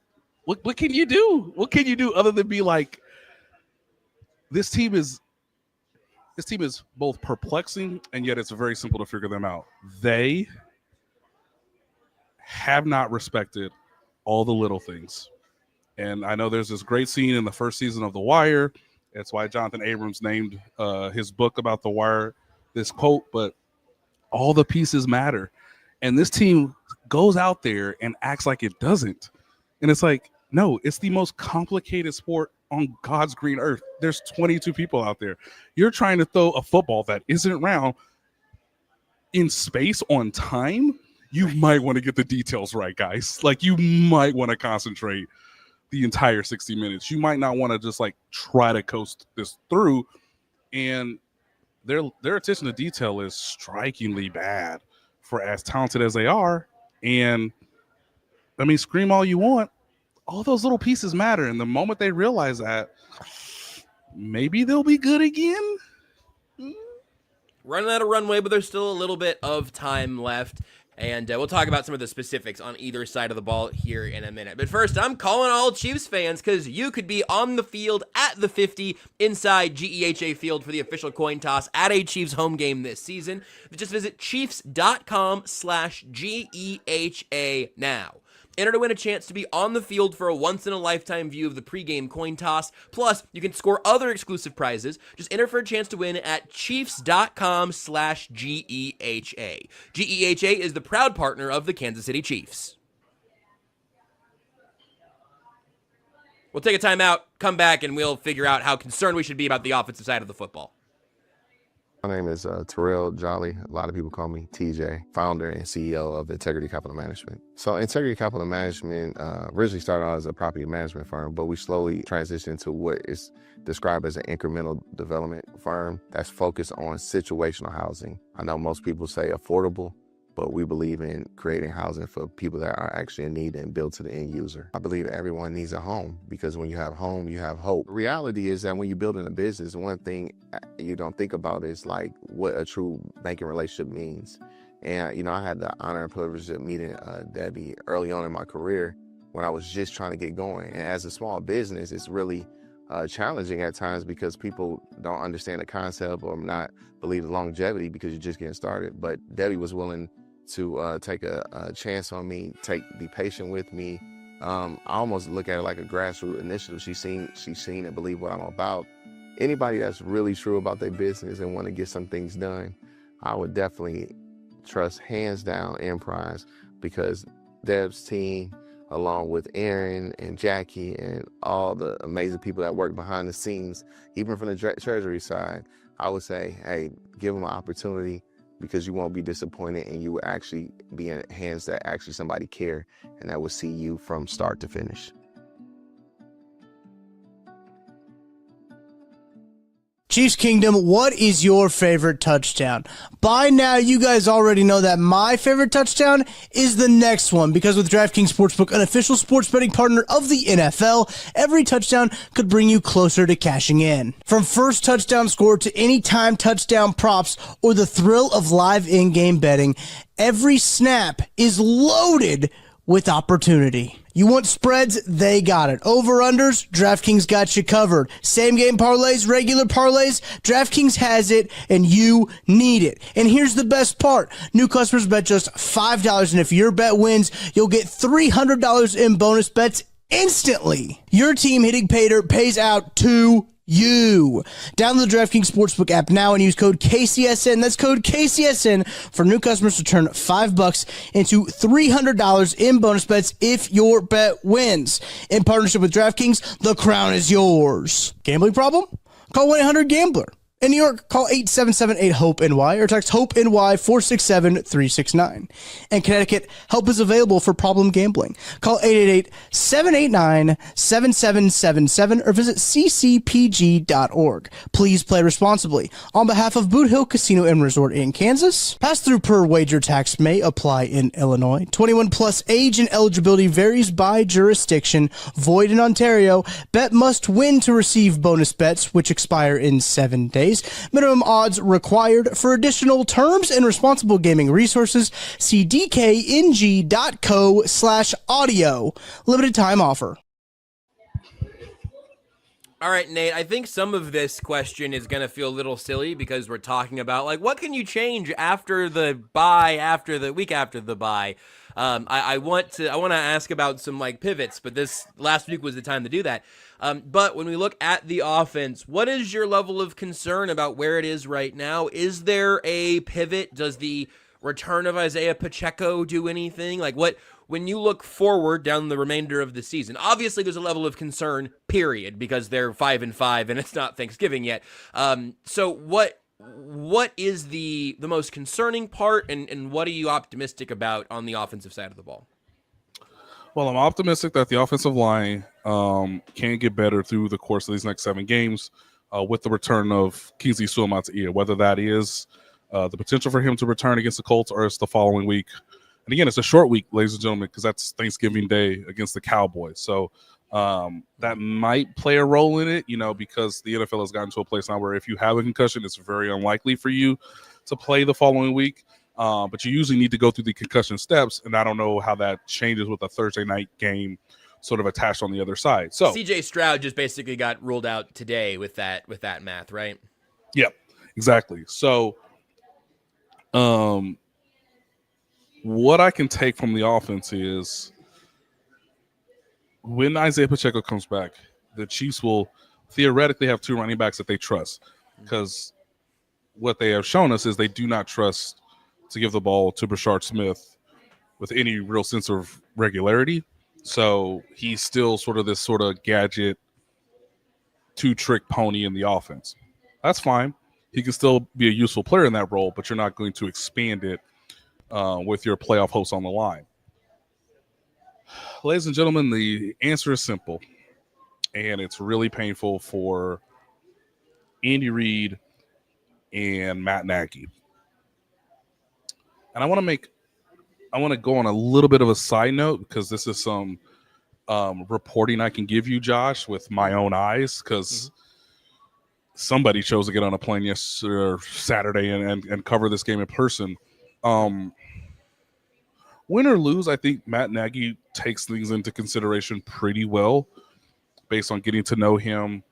what can you do? What can you do other than be like, this team is both perplexing and yet it's very simple to figure them out. They have not respected all the little things. And I know there's this great scene in the first season of The Wire. That's why Jonathan Abrams named his book about The Wire this quote, but all the pieces matter. And this team goes out there and acts like it doesn't. And it's like, no, it's the most complicated sport on God's green earth. There's 22 people out there. You're trying to throw a football that isn't round in space on time. You might want to get the details right, guys. Like, you might want to concentrate the entire 60 minutes. You might not want to just like try to coast this through. And their attention to detail is strikingly bad for as talented as they are. And I mean, scream all you want, all those little pieces matter. And the moment they realize that, maybe they'll be good again. Running out of runway, but there's still a little bit of time left. And we'll talk about some of the specifics on either side of the ball here in a minute. But first, I'm calling all Chiefs fans because you could be on the field at the 50 inside GEHA Field for the official coin toss at a Chiefs home game this season. Just visit Chiefs.com/GEHA now. Enter to win a chance to be on the field for a once-in-a-lifetime view of the pregame coin toss. Plus, you can score other exclusive prizes. Just enter for a chance to win at Chiefs.com/GEHA. GEHA is the proud partner of the Kansas City Chiefs. We'll take a timeout, come back, and we'll figure out how concerned we should be about the offensive side of the football. My name is Terrell Jolly. A lot of people call me TJ, founder and CEO of Integrity Capital Management. So Integrity Capital Management originally started out as a property management firm, but we slowly transitioned to what is described as an incremental development firm that's focused on situational housing. I know most people say affordable, but we believe in creating housing for people that are actually in need and built to the end user. I believe everyone needs a home because when you have home, you have hope. The reality is that when you're building a business, one thing you don't think about is like what a true banking relationship means. And, you know, I had the honor and privilege of meeting Debbie early on in my career when I was just trying to get going. And as a small business, it's really challenging at times because people don't understand the concept or not believe the longevity because you're just getting started. But Debbie was willing to take a chance on me, be patient with me. I almost look at it like a grassroots initiative. She's seen and believe what I'm about. Anybody that's really true about their business and want to get some things done, I would definitely trust hands down Emprise because Deb's team, along with Aaron and Jackie and all the amazing people that work behind the scenes, even from the treasury side, I would say, hey, give them an opportunity because you won't be disappointed and you will actually be in hands that actually somebody care and that will see you from start to finish. Chiefs Kingdom, what is your favorite touchdown? By now, you guys already know that my favorite touchdown is the next one because with DraftKings Sportsbook, an official sports betting partner of the NFL, every touchdown could bring you closer to cashing in. From first touchdown score to anytime touchdown props or the thrill of live in-game betting, every snap is loaded with opportunity. You want spreads? They got it. Over-unders? DraftKings got you covered. Same-game parlays, regular parlays? DraftKings has it, and you need it. And here's the best part. New customers bet just $5, and if your bet wins, you'll get $300 in bonus bets instantly. Your team hitting pay dirt pays out to you. Download the DraftKings Sportsbook app now and use code KCSN. That's code KCSN for new customers to turn $5 into $300 in bonus bets if your bet wins. In partnership with DraftKings, the crown is yours. Gambling problem? Call 1-800-GAMBLER. In New York, call 877-8-HOPE-NY or text HOPE-NY 467-369. In Connecticut, help is available for problem gambling. Call 888-789-7777 or visit ccpg.org. Please play responsibly. On behalf of Boot Hill Casino and Resort in Kansas, pass-through per wager tax may apply in Illinois. 21 plus age and eligibility varies by jurisdiction. Void in Ontario. Bet must win to receive bonus bets, which expire in 7 days. days. Minimum odds required. For additional terms and responsible gaming resources, see dkng.co/audio. Limited time offer. All right, Nate, I think some of this question is going to feel a little silly because we're talking about, like, what can you change after the bye, after the week after the bye? I want to ask about some, like, pivots, but this last week was the time to do that. But when we look at the offense, what is your level of concern about where it is right now? Is there a pivot? Does the return of Isaiah Pacheco do anything? Like, when you look forward down the remainder of the season, obviously there's a level of concern, period, because they're 5-5 and it's not Thanksgiving yet. So what is the most concerning part, and what are you optimistic about on the offensive side of the ball? Well, I'm optimistic that the offensive line can get better through the course of these next 7 games with the return of Kingsley Suamataia, whether that is the potential for him to return against the Colts or it's the following week. And again, it's a short week, ladies and gentlemen, because that's Thanksgiving Day against the Cowboys. So that might play a role in it, because the NFL has gotten to a place now where if you have a concussion, it's very unlikely for you to play the following week. But you usually need to go through the concussion steps, and I don't know how that changes with a Thursday night game sort of attached on the other side. So CJ Stroud just basically got ruled out today with that math, right? Yep, exactly. So what I can take from the offense is when Isaiah Pacheco comes back, the Chiefs will theoretically have 2 running backs that they trust, because what they have shown us is they do not trust to give the ball to Brashard Smith with any real sense of regularity. So he's still sort of this sort of gadget 2-trick pony in the offense. That's fine. He can still be a useful player in that role, but you're not going to expand it with your playoff hopes on the line. Ladies and gentlemen, the answer is simple, and it's really painful for Andy Reid and Matt Nagy. And I want to go on a little bit of a side note, because this is some reporting I can give you, Josh, with my own eyes, because somebody chose to get on a plane yesterday or Saturday and cover this game in person. Win or lose, I think Matt Nagy takes things into consideration pretty well based on getting to know him.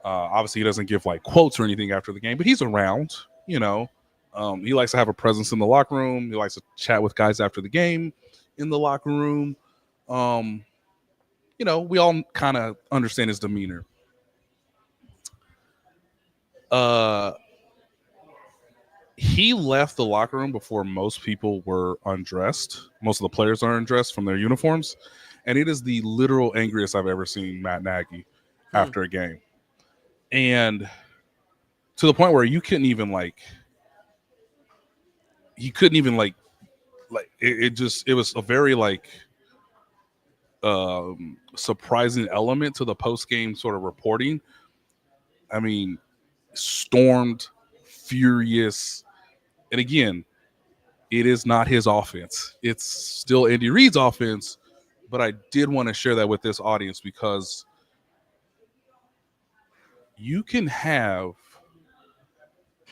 Obviously, he doesn't give like quotes or anything after the game, but he's around, He likes to have a presence in the locker room. He likes to chat with guys after the game in the locker room. We all kind of understand his demeanor. He left the locker room before most people were undressed. Most of the players are undressed from their uniforms. And it is the literal angriest I've ever seen Matt Nagy after a game. And to the point where you couldn't even it was a very surprising element to the post-game sort of reporting. I mean, stormed, furious. And again, it is not his offense. It's still Andy Reid's offense, but I did want to share that with this audience because you can have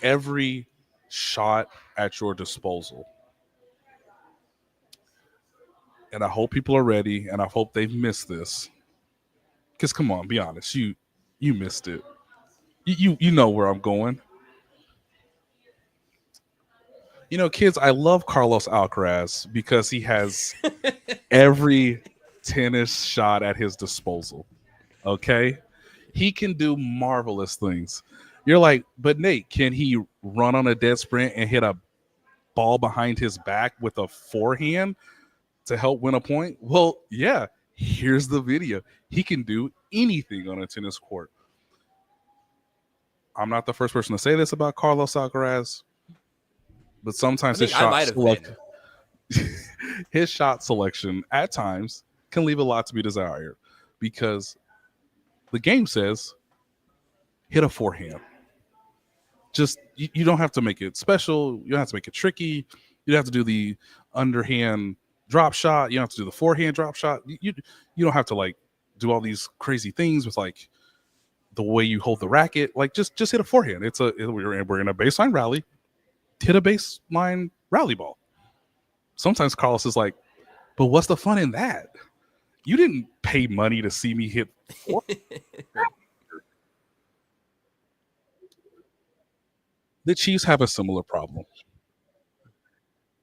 every shot at your disposal. And I hope people are ready, and I hope they've missed this. Because come on, be honest, you missed it. You know where I'm going. Kids, I love Carlos Alcaraz because he has every tennis shot at his disposal. Okay? He can do marvelous things. You're like, but Nate, can he run on a dead sprint and hit a ball behind his back with a forehand to help win a point? Well, yeah, here's the video. He can do anything on a tennis court. I'm not the first person to say this about Carlos Alcaraz, but sometimes his shot selection at times can leave a lot to be desired because the game says hit a forehand. Just you don't have to make it special. You don't have to make it tricky. You don't have to do the underhand drop shot. You don't have to do the forehand drop shot. You don't have to do all these crazy things with the way you hold the racket. Like just hit a forehand. We're in a baseline rally. Hit a baseline rally ball. Sometimes Carlos is like, but what's the fun in that? You didn't pay money to see me hit The Chiefs have a similar problem.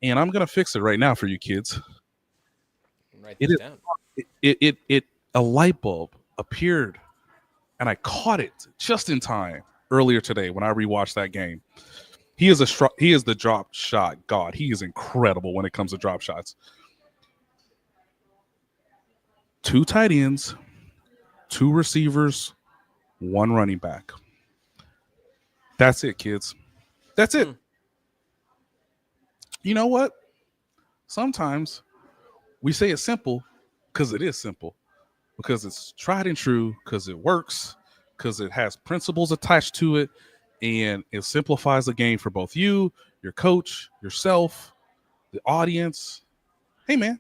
And I'm going to fix it right now for you kids. Write this down. A light bulb appeared, and I caught it just in time earlier today when I rewatched that game. He is the drop shot god. He is incredible when it comes to drop shots. 2 tight ends, 2 receivers, 1 running back. That's it, kids. That's it. You know what? Sometimes we say it's simple because it is simple, because it's tried and true, because it works, because it has principles attached to it, and it simplifies the game for both you, your coach, yourself, the audience. Hey, man,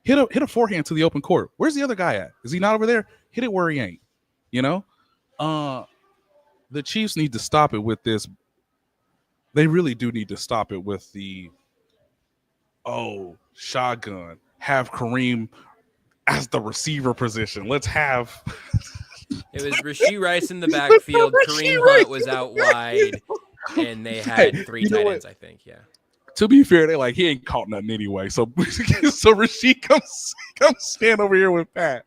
hit a forehand to the open court. Where's the other guy at? Is he not over there? Hit it where he ain't. You know? The Chiefs need to stop it with this. They really do need to stop it with the, shotgun. Have Kareem as the receiver position. Let's have... It was Rashee Rice in the backfield. Kareem Hunt was out wide, and they had 3 tight ends, I think. Yeah. To be fair, they he ain't caught nothing anyway. So Rashee comes stand over here with Pat.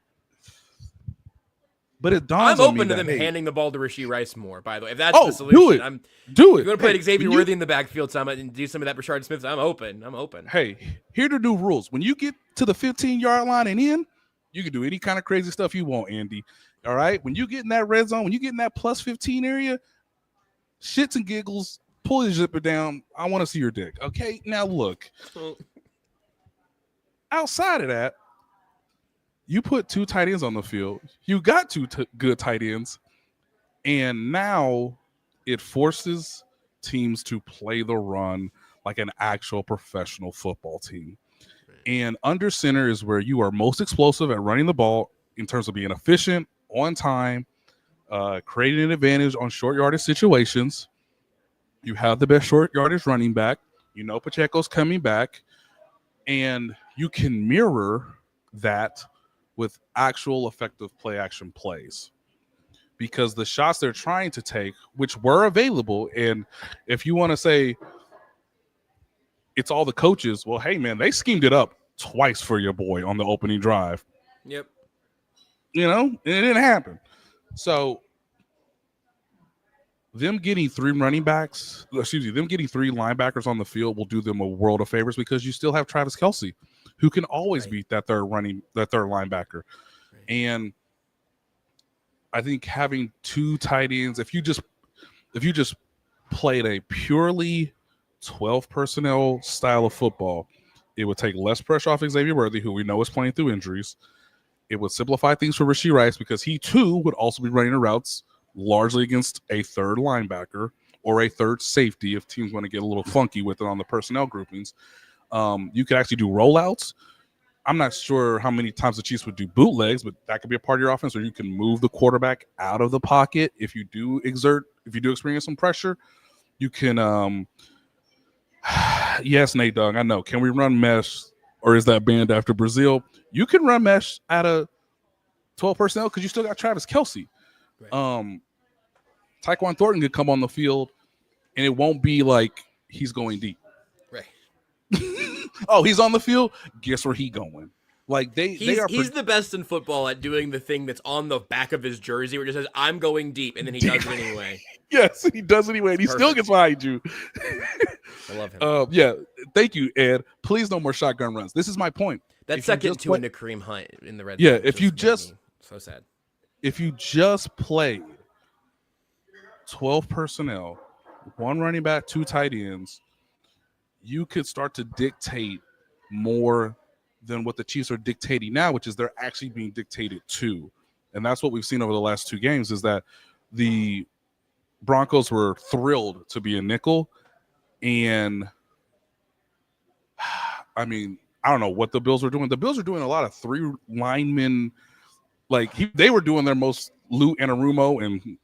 But it dawns on me I'm open to them handing the ball to Rashee Rice more. By the way, if that's the solution, do it. I'm do it. You're going to play Xavier Worthy in the backfield some and do some of that Rashard Smith. I'm open. Hey, here are the new rules. When you get to the 15-yard line and in, you can do any kind of crazy stuff you want, Andy. All right? When you get in that red zone, when you get in that plus 15 area, shits and giggles, pull your zipper down. I want to see your dick. Okay? Now, look. Outside of that, you put 2 tight ends on the field. You got 2 good tight ends. And now it forces teams to play the run like an actual professional football team. And under center is where you are most explosive at running the ball in terms of being efficient, on time, creating an advantage on short yardage situations. You have the best short yardage running back. You know Pacheco's coming back. And you can mirror that with actual effective play action plays, because the shots they're trying to take, which were available, and if you want to say it's all the coaches, well, hey, man, they schemed it up twice for your boy on the opening drive. Yep. You know, and it didn't happen. So them getting 3 linebackers on the field will do them a world of favors, because you still have Travis Kelce, who can always beat that third linebacker. Right. And I think having 2 tight ends, if you just played a purely 12 personnel style of football, it would take less pressure off Xavier Worthy, who we know is playing through injuries. It would simplify things for Rashee Rice, because he too would also be running the routes largely against a third linebacker or a third safety if teams want to get a little funky with it on the personnel groupings. You could actually do rollouts. I'm not sure how many times the Chiefs would do bootlegs, but that could be a part of your offense, or you can move the quarterback out of the pocket if you do experience some pressure. You can yes, Nate Dogg, I know. Can we run mesh, or is that banned after Brazil? You can run mesh at a 12 personnel because you still got Travis Kelce. Right. Tyquan Thornton could come on the field, and it won't be like he's going deep. Right. Oh, he's on the field. Guess where he going? Like he's the best in football at doing the thing that's on the back of his jersey where it just says "I'm going deep," and then he does it anyway. Yes, he does anyway, and he still gets behind you. I love him. Yeah, thank you, Ed. Please no more shotgun runs. This is my point. That second two into Kareem Hunt in the red. Yeah, if you just so sad. If you just played 12 personnel, 1 running back, 2 tight ends, you could start to dictate more than what the Chiefs are dictating now, which is they're actually being dictated to. And that's what we've seen over the last 2 games, is that the Broncos were thrilled to be a nickel. And I mean, I don't know what the Bills were doing. The Bills are doing a lot of 3 linemen Like they were doing their most Lou Anarumo and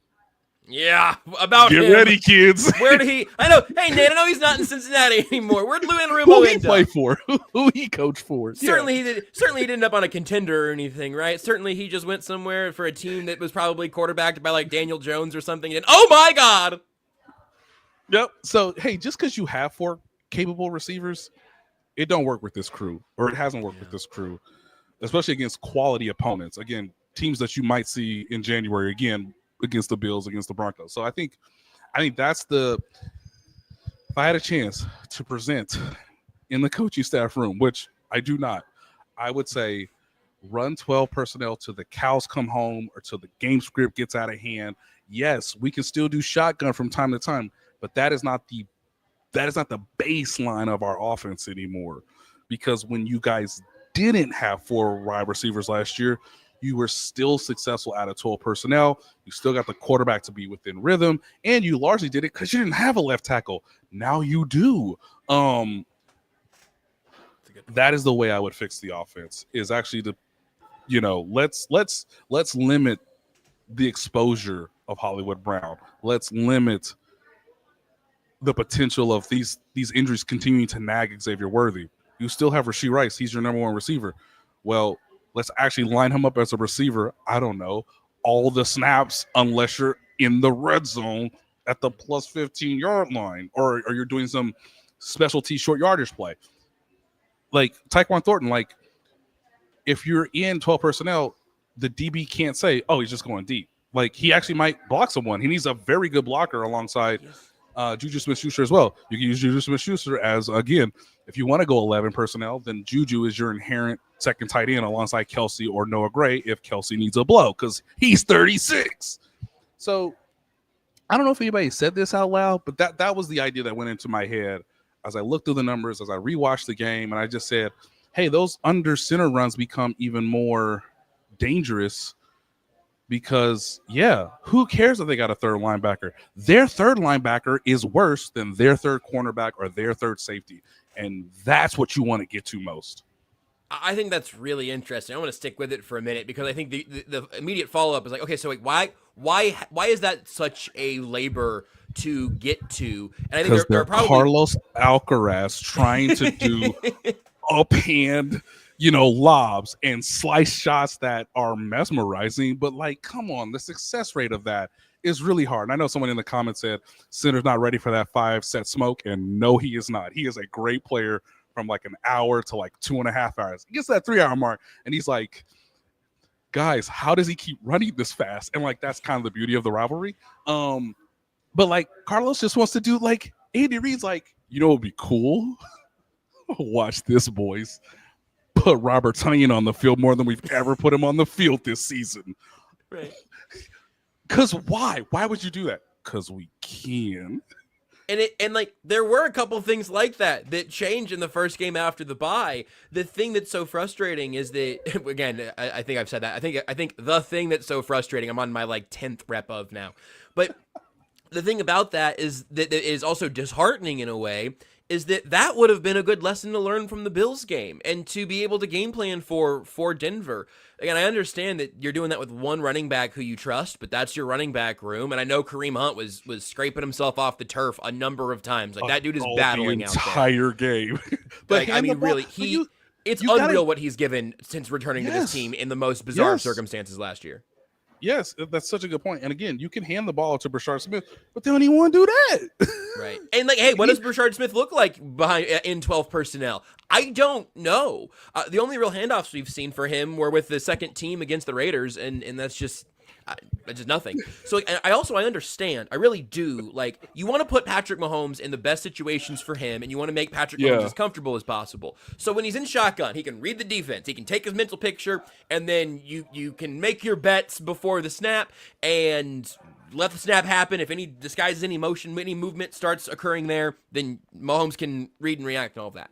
Yeah, about get him. ready, kids. Where did he? I know. Hey, Nate, I know he's not in Cincinnati anymore. Where'd Lou Who Anarumo he end play up? for? Who he coached for? Certainly, he did. Certainly, he didn't end up on a contender or anything, right? Certainly, he just went somewhere for a team that was probably quarterbacked by like Daniel Jones or something. And oh my God! Yep. So hey, just because you have 4 capable receivers, it don't work with this crew, or it hasn't worked with this crew, especially against quality opponents. Again, teams that you might see in January again against the Bills, against the Broncos. So I think that's the. If I had a chance to present in the coaching staff room, which I do not, I would say run 12 personnel till the cows come home or till the game script gets out of hand. Yes, we can still do shotgun from time to time, but that is not the baseline of our offense anymore. Because when you guys didn't have 4 wide receivers last year, you were still successful out of 12 personnel. You still got the quarterback to be within rhythm, and you largely did it because you didn't have a left tackle. Now you do. That is the way I would fix the offense. Is actually to, let's limit the exposure of Hollywood Brown. Let's limit the potential of these injuries continuing to nag Xavier Worthy. You still have Rashee Rice. He's your number 1 receiver. Well, let's actually line him up as a receiver. I don't know, all the snaps unless you're in the red zone at the plus 15-yard line or you're doing some specialty short yardage play. Like Tyquan Thornton, like if you're in 12 personnel, the DB can't say, oh, he's just going deep. Like he actually might block someone. He needs a very good blocker alongside Juju Smith-Schuster as well. You can use Juju Smith-Schuster as, again, if you want to go 11 personnel, then Juju is your inherent second tight end alongside Kelsey or Noah Gray if Kelsey needs a blow because he's 36. So I don't know if anybody said this out loud, but that was the idea that went into my head as I looked through the numbers, as I rewatched the game, and I just said, hey, those under center runs become even more dangerous because, who cares if they got a third linebacker? Their third linebacker is worse than their third cornerback or their third safety, and that's what you want to get to most. I think that's really interesting. I want to stick with it for a minute because I think the immediate follow-up is like, okay, so like why is that such a labor to get to? And I think they're probably Carlos Alcaraz trying to do uphand, lobs and slice shots that are mesmerizing, but like, come on, the success rate of that is really hard. And I know someone in the comments said Center's not ready for that 5-set smoke, and no, he is not. He is a great player from like an hour to like 2.5 hours. He gets that 3-hour mark, and he's like, guys, how does he keep running this fast? And like, that's kind of the beauty of the rivalry. But like, Carlos just wants to do like Andy Reid's like, it would be cool. Watch this, boys. Put Robert Tonyan on the field more than we've ever put him on the field this season. right. Because why? Why would you do that? Because we can. And like there were a couple things like that changed in the first game after the bye. The thing that's so frustrating is that, again, I think I've said that. I think the thing that's so frustrating, I'm on my like 10th rep of now, but the thing about that is that is also disheartening in a way. Is that would have been a good lesson to learn from the Bills game and to be able to game plan for Denver. Again, I understand that you're doing that with one running back who you trust, but that's your running back room. And I know Kareem Hunt was scraping himself off the turf a number of times. Like that dude is battling out there. The entire game. But I mean, really, it's unreal what he's given since returning to this team in the most bizarre circumstances last year. Yes, that's such a good point. And again, you can hand the ball to Brashard Smith, but they don't even want to do that. Right. And like, hey, what does Brashard Smith look like in 12 personnel? I don't know. The only real handoffs we've seen for him were with the second team against the Raiders, and that's just nothing. So like, I understand. I really do. Like, you want to put Patrick Mahomes in the best situations for him, and you want to make Patrick Mahomes as comfortable as possible. So when he's in shotgun, he can read the defense. He can take his mental picture, and then you can make your bets before the snap and let the snap happen. If any disguises, any motion, any movement starts occurring there, then Mahomes can read and react and all of that.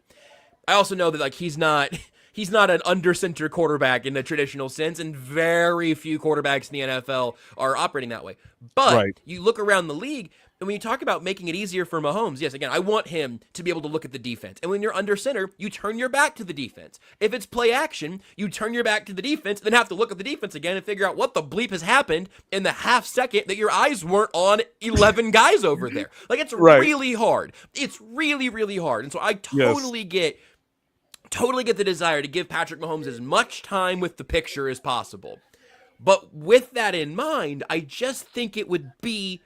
I also know that like he's not an under-center quarterback in the traditional sense, and very few quarterbacks in the NFL are operating that way. But you look around the league, And when you talk about making it easier for Mahomes, yes, again, I want him to be able to look at the defense. And when you're under center, you turn your back to the defense. If it's play action, you turn your back to the defense, then have to look at the defense again and figure out what the bleep has happened in the half second that your eyes weren't on 11 guys over there. Like, it's really hard. It's really, really hard. And so I totally get the desire to give Patrick Mahomes as much time with the picture as possible. But with that in mind, I just think it would be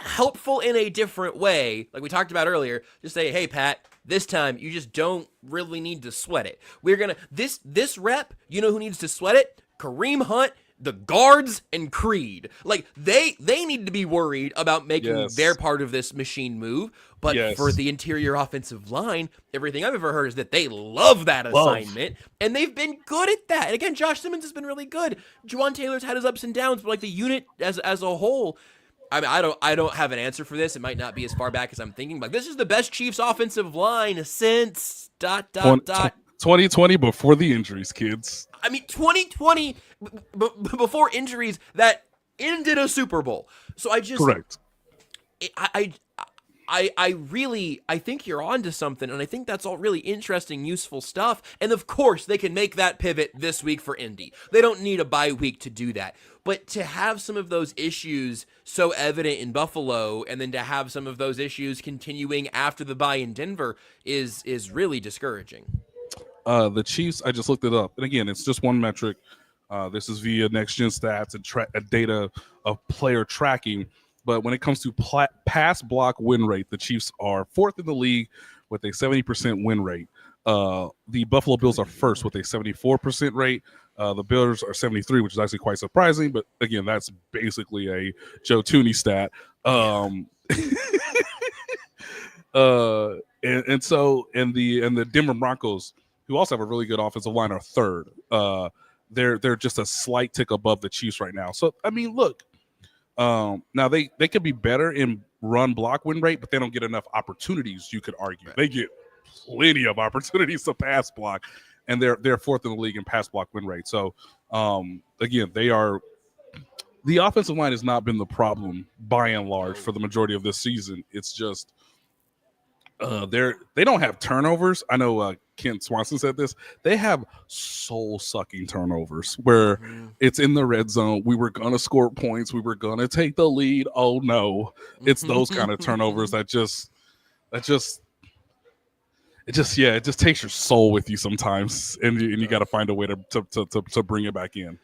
helpful in a different way, like we talked about earlier. Just say, hey, Pat, this time you just don't really need to sweat it. We're gonna this rep, you know who needs to sweat it? Kareem Hunt, the guards, and Creed. Like, they need to be worried about making their part of this machine move. But for the interior offensive line, everything I've ever heard is that they love that assignment, and they've been good at that. And again, Josh Simmons has been really good. Juwan Taylor's had his ups and downs, but like the unit as a whole, I mean, I don't have an answer for this. It might not be as far back as I'm thinking, but this is the best Chiefs offensive line since ... 2020 before the injuries, kids. I mean, 2020 before injuries that ended a Super Bowl. So I just correct. I think you're onto something, and I think that's all really interesting, useful stuff. And of course, they can make that pivot this week for Indy. They don't need a bye week to do that. But to have some of those issues so evident in Buffalo, and then to have some of those issues continuing after the bye in Denver is really discouraging. The Chiefs, I just looked it up, and again, it's just one metric. This is via Next Gen Stats and data of player tracking. But when it comes to pass block win rate, the Chiefs are fourth in the league with a 70% win rate. The Buffalo Bills are first with a 74% rate. The Bills are 73, which is actually quite surprising. But again, that's basically a Joe Tooney stat. And the Denver Broncos, who also have a really good offensive line, are third. They're just a slight tick above the Chiefs right now. So I mean, look. Now they could be better in run block win rate, but they don't get enough opportunities. You could argue they get plenty of opportunities to pass block, and they're fourth in the league in pass block win rate. So again, the offensive line has not been the problem by and large for the majority of this season. It's just they don't have turnovers. I know Kent Swanson said this. They have soul-sucking turnovers where it's in the red zone. We were gonna score points. We were gonna take the lead. Oh no! It's those kind of turnovers that just takes your soul with you sometimes, and you got to find a way to bring it back in.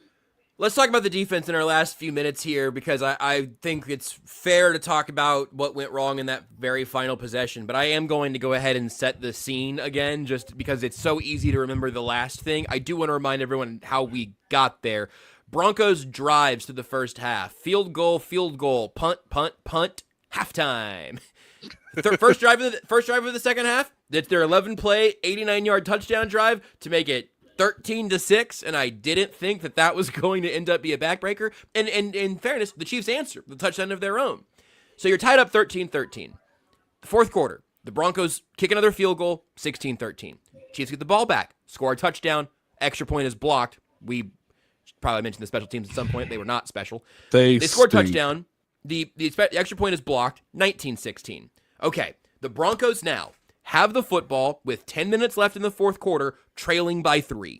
Let's talk about the defense in our last few minutes here, because I think it's fair to talk about what went wrong in that very final possession. But I am going to go ahead and set the scene again, just because it's so easy to remember the last thing. I do want to remind everyone how we got there. Broncos drives to the first half. Field goal, punt, halftime. First drive of the second half, it's their 11-play, 89-yard touchdown drive to make it 13-6, and I didn't think that was going to end up be a backbreaker. And in fairness, the Chiefs answer the touchdown of their own. So you're tied up 13-13. The fourth quarter, the Broncos kick another field goal, 16-13. Chiefs get the ball back, score a touchdown, extra point is blocked. We should probably mention the special teams at some point. They were not special. They score a touchdown. The extra point is blocked, 19-16. Okay, the Broncos now have the football with 10 minutes left in the fourth quarter, trailing by 3.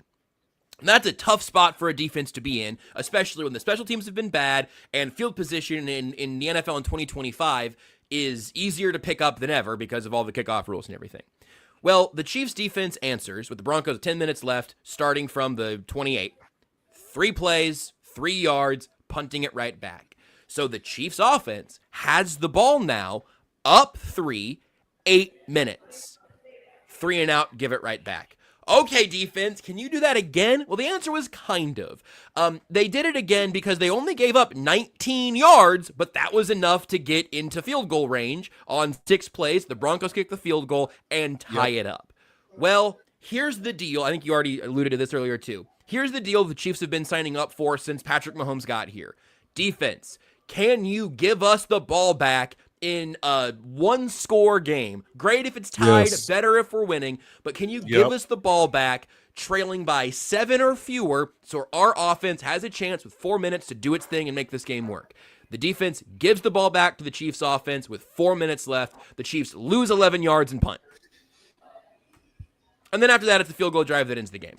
And that's a tough spot for a defense to be in, especially when the special teams have been bad and field position in the NFL in 2025 is easier to pick up than ever because of all the kickoff rules and everything. Well, the Chiefs defense answers with the Broncos 10 minutes left, starting from the 28. 3 plays, 3 yards, punting it right back. So the Chiefs offense has the ball now, up 3, 8 minutes. 3 and out, give it right back. Okay, defense, can you do that again? Well, the answer was kind of. They did it again because they only gave up 19 yards, but that was enough to get into field goal range on 6 plays. The Broncos kick the field goal and tie it up. Well, here's the deal. I think you already alluded to this earlier too. Here's the deal the Chiefs have been signing up for since Patrick Mahomes got here. Defense, can you give us the ball back in a 1-score game? Great if it's tied, better if we're winning, but can you give us the ball back trailing by 7 or fewer so our offense has a chance with 4 minutes to do its thing and make this game work? The defense gives the ball back to the Chiefs offense with 4 minutes left. The Chiefs lose 11 yards and punt. And then after that, it's a field goal drive that ends the game.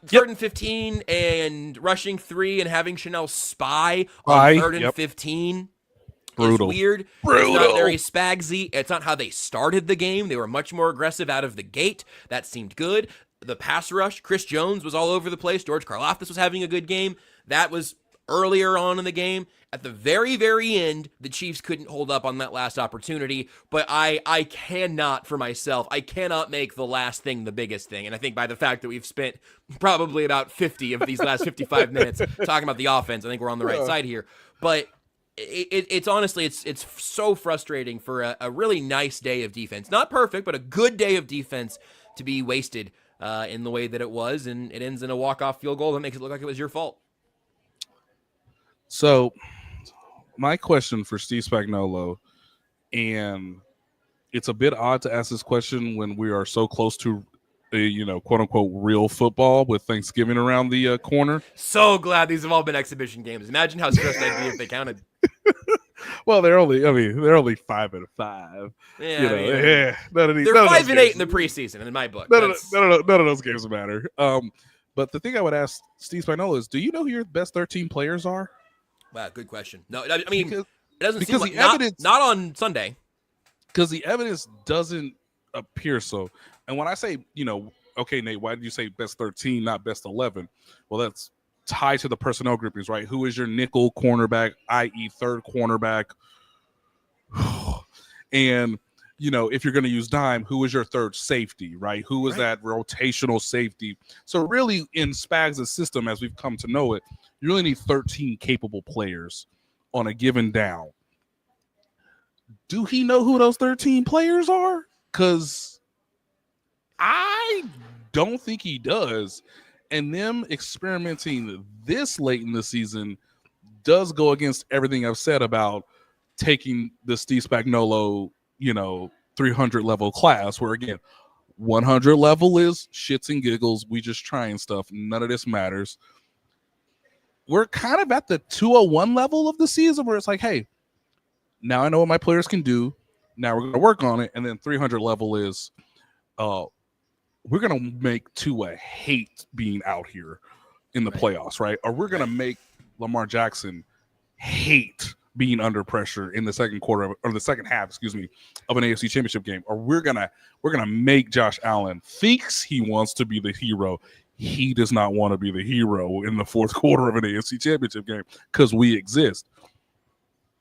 Third and 15 and rushing 3 and having Chanel spy on third and 15 Brutal. is weird. It's not very Spagsy. It's not how they started the game. They were much more aggressive out of the gate. That seemed good. The pass rush, Chris Jones was all over the place. George Karlaftis was having a good game. That was earlier on in the game. At the very, very end, the Chiefs couldn't hold up on that last opportunity, but I cannot, for myself, I cannot make the last thing the biggest thing. And I think by the fact that we've spent probably about 50 of these last 55 minutes talking about the offense, I think we're on the right side here. But it's honestly, it's so frustrating for a really nice day of defense. Not perfect, but a good day of defense to be wasted in the way that it was, and it ends in a walk-off field goal that makes it look like it was your fault. So, my question for Steve Spagnolo, and it's a bit odd to ask this question when we are so close to, quote unquote, real football with Thanksgiving around the corner. So glad these have all been exhibition games. Imagine how stressed I'd be if they counted. Well, they're only 5-5. Yeah, None of these, they're none of 5 those and 8 games- in the preseason. In my book, None of those games matter. But the thing I would ask Steve Spagnolo is, do you know who your best 13 players are? Wow, good question. No, I mean, Because it doesn't seem because like the evidence- not on Sunday. Because the evidence doesn't appear so. And when I say, okay, Nate, why did you say best 13, not best 11? Well, that's tied to the personnel groupings, right? Who is your nickel cornerback, i.e. third cornerback? And, if you're going to use dime, who is your third safety, right? Who is that rotational safety? So really in Spags' system, as we've come to know it, you really need 13 capable players on a given down. Do he know who those 13 players are? Because I don't think he does. And them experimenting this late in the season does go against everything I've said about taking the Steve Spagnolo, 300 level class, where again, 100 level is shits and giggles. We just trying stuff. None of this matters. We're kind of at the 201 level of the season where it's like, hey, now I know what my players can do. Now we're going to work on it. And then 300 level is we're going to make Tua hate being out here in the playoffs, right? Or we're going to make Lamar Jackson hate being under pressure in the second quarter or the second half, of an AFC Championship game. Or we're going to make Josh Allen thinks he wants to be the hero. He does not want to be the hero in the fourth quarter of an AFC Championship game because we exist.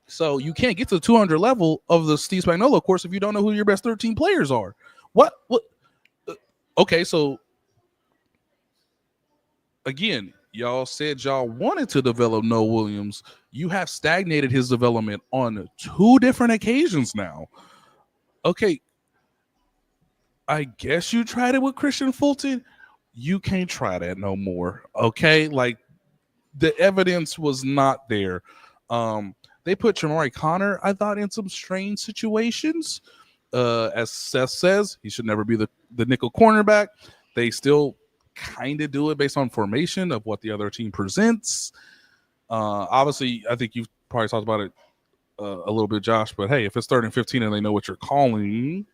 So you can't get to the 200 level of the Steve Spagnolo course if you don't know who your best 13 players are. What? Okay, so again, y'all said y'all wanted to develop Noah Williams. You have stagnated his development on 2 different occasions now. Okay, I guess you tried it with Christian Fulton. You can't try that no more. Okay, like the evidence was not there. They put Jamari Connor, I thought, in some strange situations. As Seth says, he should never be the nickel cornerback. They still kind of do it based on formation of what the other team presents. Obviously, I think you've probably talked about it a little bit, Josh, but hey, if it's 3rd and 15 and they know what you're calling,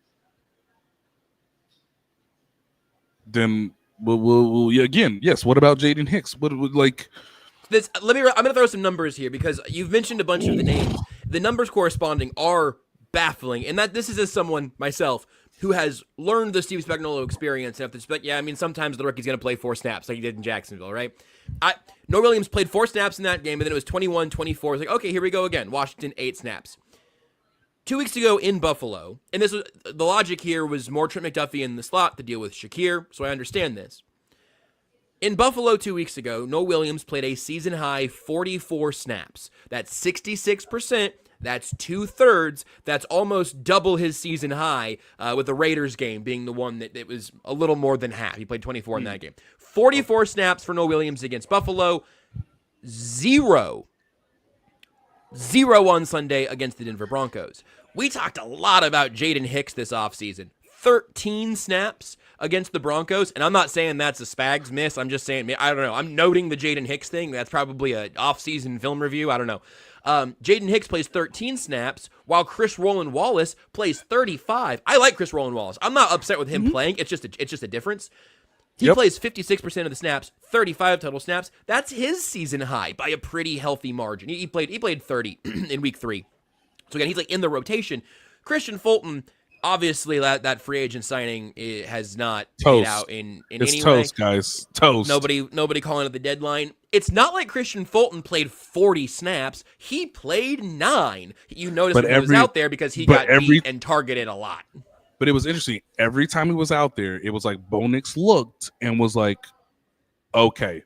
then we'll again, yes, what about Jaden Hicks? What like this? I'm going to throw some numbers here because you've mentioned a bunch of the names. The numbers corresponding are baffling, and that this is as someone myself who has learned the Steve Spagnolo experience enough to expect, sometimes the rookie's going to play 4 snaps like he did in Jacksonville, right? Noah Williams played 4 snaps in that game, and then it was 21-24. It's like, okay, here we go again. Washington, 8 snaps. 2 weeks ago in Buffalo, and this was the logic here was more Trent McDuffie in the slot to deal with Shakir, so I understand this. In Buffalo 2 weeks ago, Noah Williams played a season-high 44 snaps. That's 66%. That's 2/3. That's almost double his season high, with the Raiders game being the one that was a little more than half. He played 24 in that game. 44 snaps for Noah Williams against Buffalo. 0 on Sunday against the Denver Broncos. We talked a lot about Jaden Hicks this offseason. 13 snaps against the Broncos, and I'm not saying that's a Spags miss. I'm just saying, I don't know. I'm noting the Jaden Hicks thing. That's probably an off-season film review. I don't know. Jaden Hicks plays 13 snaps, while Chris Rowland-Wallace plays 35. I like Chris Rowland-Wallace. I'm not upset with him playing. It's just a difference. He plays 56% of the snaps, 35 total snaps. That's his season high by a pretty healthy margin. He played 30 in week 3. So again, he's like in the rotation. Christian Fulton, obviously that free agent signing has not paid out in it's any toast, way. Guys. Toast. Nobody calling it the deadline. It's not like Christian Fulton played 40 snaps. He played 9. You notice when he was out there because he got beat and targeted a lot. But it was interesting. Every time he was out there, it was like Bo Nix looked and was like, okay.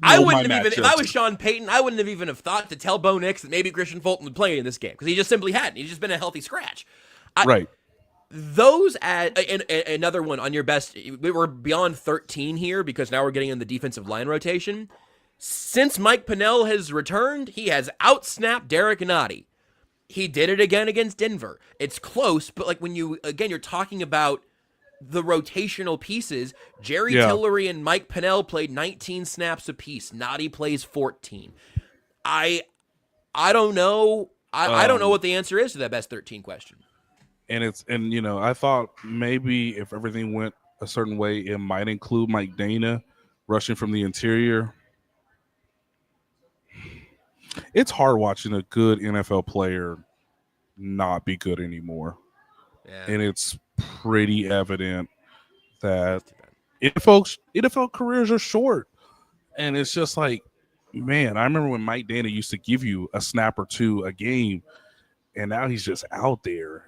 I wouldn't have even, if I was Sean Payton, I wouldn't have even have thought to tell Bo Nix that maybe Christian Fulton would play in this game because he just simply hadn't. He's just been a healthy scratch. Right. Those and another one on your best. We're beyond 13 here because now we're getting in the defensive line rotation. Since Mike Pennell has returned, he has outsnapped Derek Nottie. He did it again against Denver. It's close, but like when you're talking about the rotational pieces, Jerry Tillery and Mike Pennell played 19 snaps apiece. Nottie plays 14. I don't know. I don't know what the answer is to that best 13 question. And I thought maybe if everything went a certain way, it might include Mike Dana rushing from the interior. It's hard watching a good NFL player not be good anymore. Yeah. And it's pretty evident that NFL careers are short. And it's just like, man, I remember when Mike Dana used to give you a snap or two a game, and now he's just out there.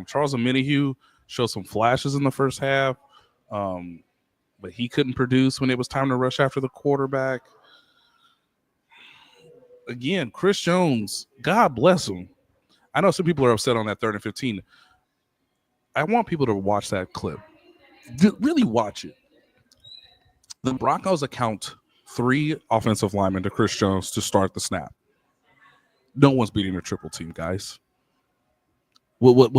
Charles Omenihu showed some flashes in the first half, but he couldn't produce when it was time to rush after the quarterback. Again, Chris Jones, God bless him. I know some people are upset on that 3rd and 15. I want people to watch that clip. Really watch it. The Broncos account 3 offensive linemen to Chris Jones to start the snap. No one's beating a triple team, guys. What?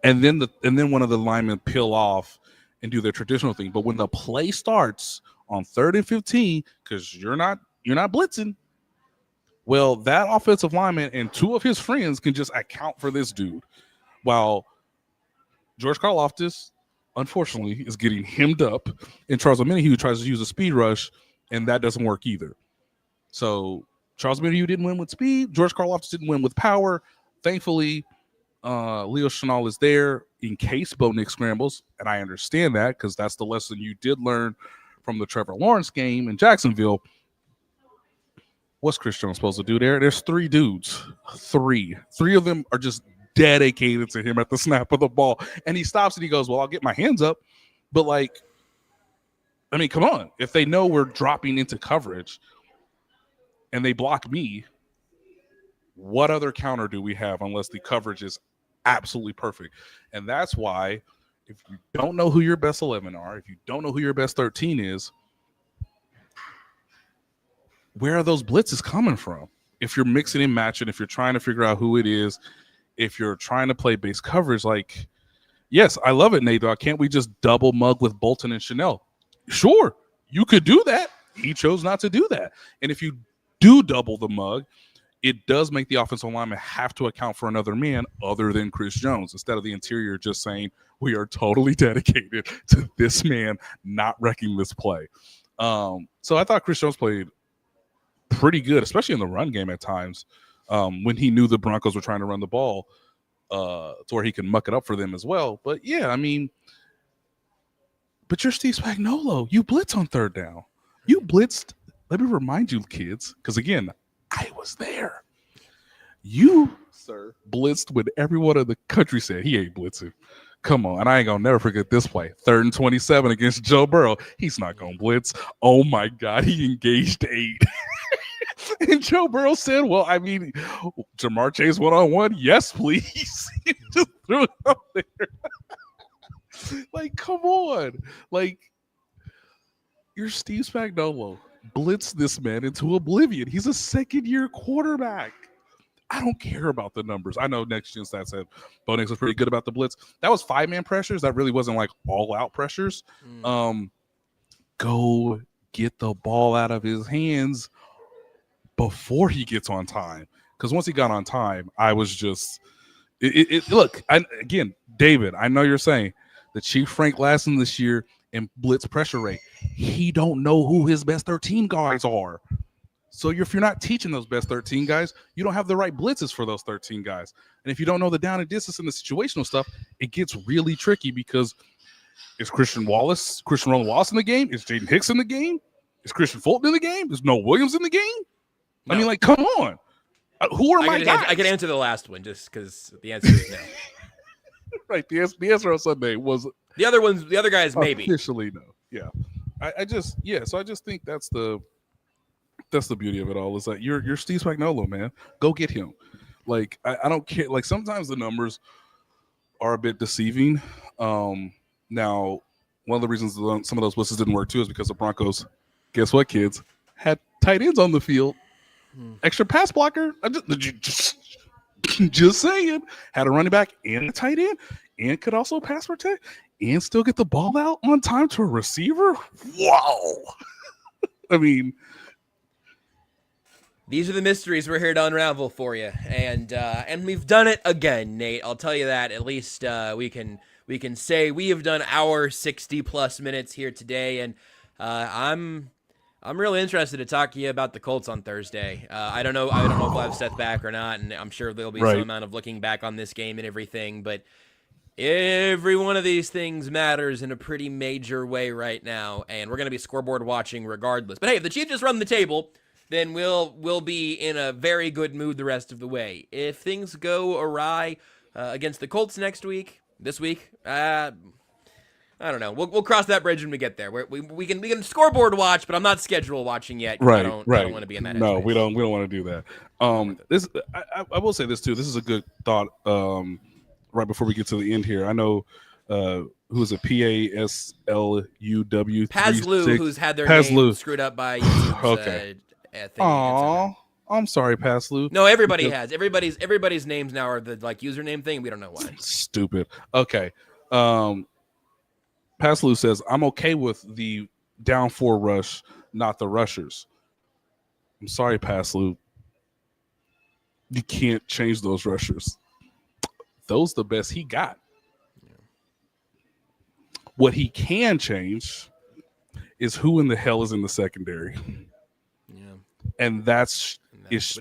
And then one of the linemen peel off and do their traditional thing. But when the play starts on 3rd and 15, because you're not blitzing. Well, that offensive lineman and 2 of his friends can just account for this dude. While George Karlaftis, unfortunately, is getting hemmed up, and Charles Omenihu tries to use a speed rush, and that doesn't work either. So Charles Omenihu didn't win with speed. George Karlaftis didn't win with power. Thankfully, Leo Chenal is there in case Bo Nix scrambles, and I understand that because that's the lesson you did learn from the Trevor Lawrence game in Jacksonville. What's Chris Jones supposed to do there? There's 3 dudes. 3 of them are just dedicated to him at the snap of the ball. And he stops and he goes, well, I'll get my hands up. But, come on. If they know we're dropping into coverage and they block me, what other counter do we have unless the coverage is absolutely perfect? And that's why if you don't know who your best 11 are, if you don't know who your best 13 is, where are those blitzes coming from? If you're mixing and matching, if you're trying to figure out who it is, if you're trying to play base coverage, yes, I love it, Nate. Can't we just double mug with Bolton and Chanel? Sure, you could do that. He chose not to do that. And if you do double the mug, it does make the offensive lineman have to account for another man other than Chris Jones, instead of the interior just saying, we are totally dedicated to this man not wrecking this play. So I thought Chris Jones played pretty good, especially in the run game at times, when he knew the Broncos were trying to run the ball to where he can muck it up for them as well. But yeah, but you're Steve Spagnolo. You blitz on 3rd down. You blitzed. Let me remind you, kids, because again, I was there. You, sir, blitzed when everyone in the country said he ain't blitzing. Come on, and I ain't gonna never forget this play. 3rd and 27 against Joe Burrow. He's not gonna blitz. Oh my God, he engaged 8. And Joe Burrow said, well, Jamar Chase 1-on-1, yes, please. He just threw it out there. Come on. You're Steve Spagnolo. Blitz this man into oblivion. He's a 2nd-year quarterback. I don't care about the numbers. I know Next Gen Stats said Bo Nix was pretty good about the blitz. That was 5-man pressures. That really wasn't all-out pressures. Go get the ball out of his hands. before he gets on time. Because once he got on time, I was just again, David, I know you're saying the Chief Frank Lasson this year in blitz pressure rate. He don't know who his best 13 guys are. So if you're not teaching those best 13 guys, you don't have the right blitzes for those 13 guys. And if you don't know the down and distance and the situational stuff, it gets really tricky because is Christian Roland Wallace in the game? Is Jaden Hicks in the game? Is Christian Fulton in the game? Is Noah Williams in the game? No. I mean, like, come on. Who are my guys? I can answer the last one just because the answer is no. Right. The answer on Sunday was the other guys maybe. Officially no. Yeah. I just think that's the beauty of it all is that you're Steve Spagnolo, man. Go get him. Like, I don't care. Like, sometimes the numbers are a bit deceiving. Now, one of the reasons some of those blitzes didn't work too is because the Broncos, guess what, kids, had tight ends on the field. Extra pass blocker. Just saying. Had a running back and a tight end and could also pass protect and still get the ball out on time to a receiver. Wow. I mean, these are the mysteries we're here to unravel for you, and we've done it again, Nate. I'll tell you that. At least we can say we have done our 60+ minutes here today, and I'm really interested to talk to you about the Colts on Thursday. I don't know if I'll have Seth back or not, and I'm sure there'll be some amount of looking back on this game and everything, but every one of these things matters in a pretty major way right now, and we're going to be scoreboard watching regardless. But hey, if the Chiefs just run the table, then we'll be in a very good mood the rest of the way. If things go awry against the Colts this week, I don't know. We'll cross that bridge when we get there. We can scoreboard watch, but I'm not schedule watching yet. Right, I don't want to be in that. No, headspace. we don't want to do that. I will say this too. This is a good thought. Right before we get to the end here, I know who's a PASLUW Pazlu, who's had their name screwed up by okay. Aww, I'm sorry, Pazlu. No, everybody has. Everybody's names now are the username thing. We don't know why. Stupid. Okay. Pazlu says, I'm okay with the down 4 rush, not the rushers. I'm sorry, Pazlu. You can't change those rushers. Those the best he got. Yeah. What he can change is who in the hell is in the secondary. Yeah. And that is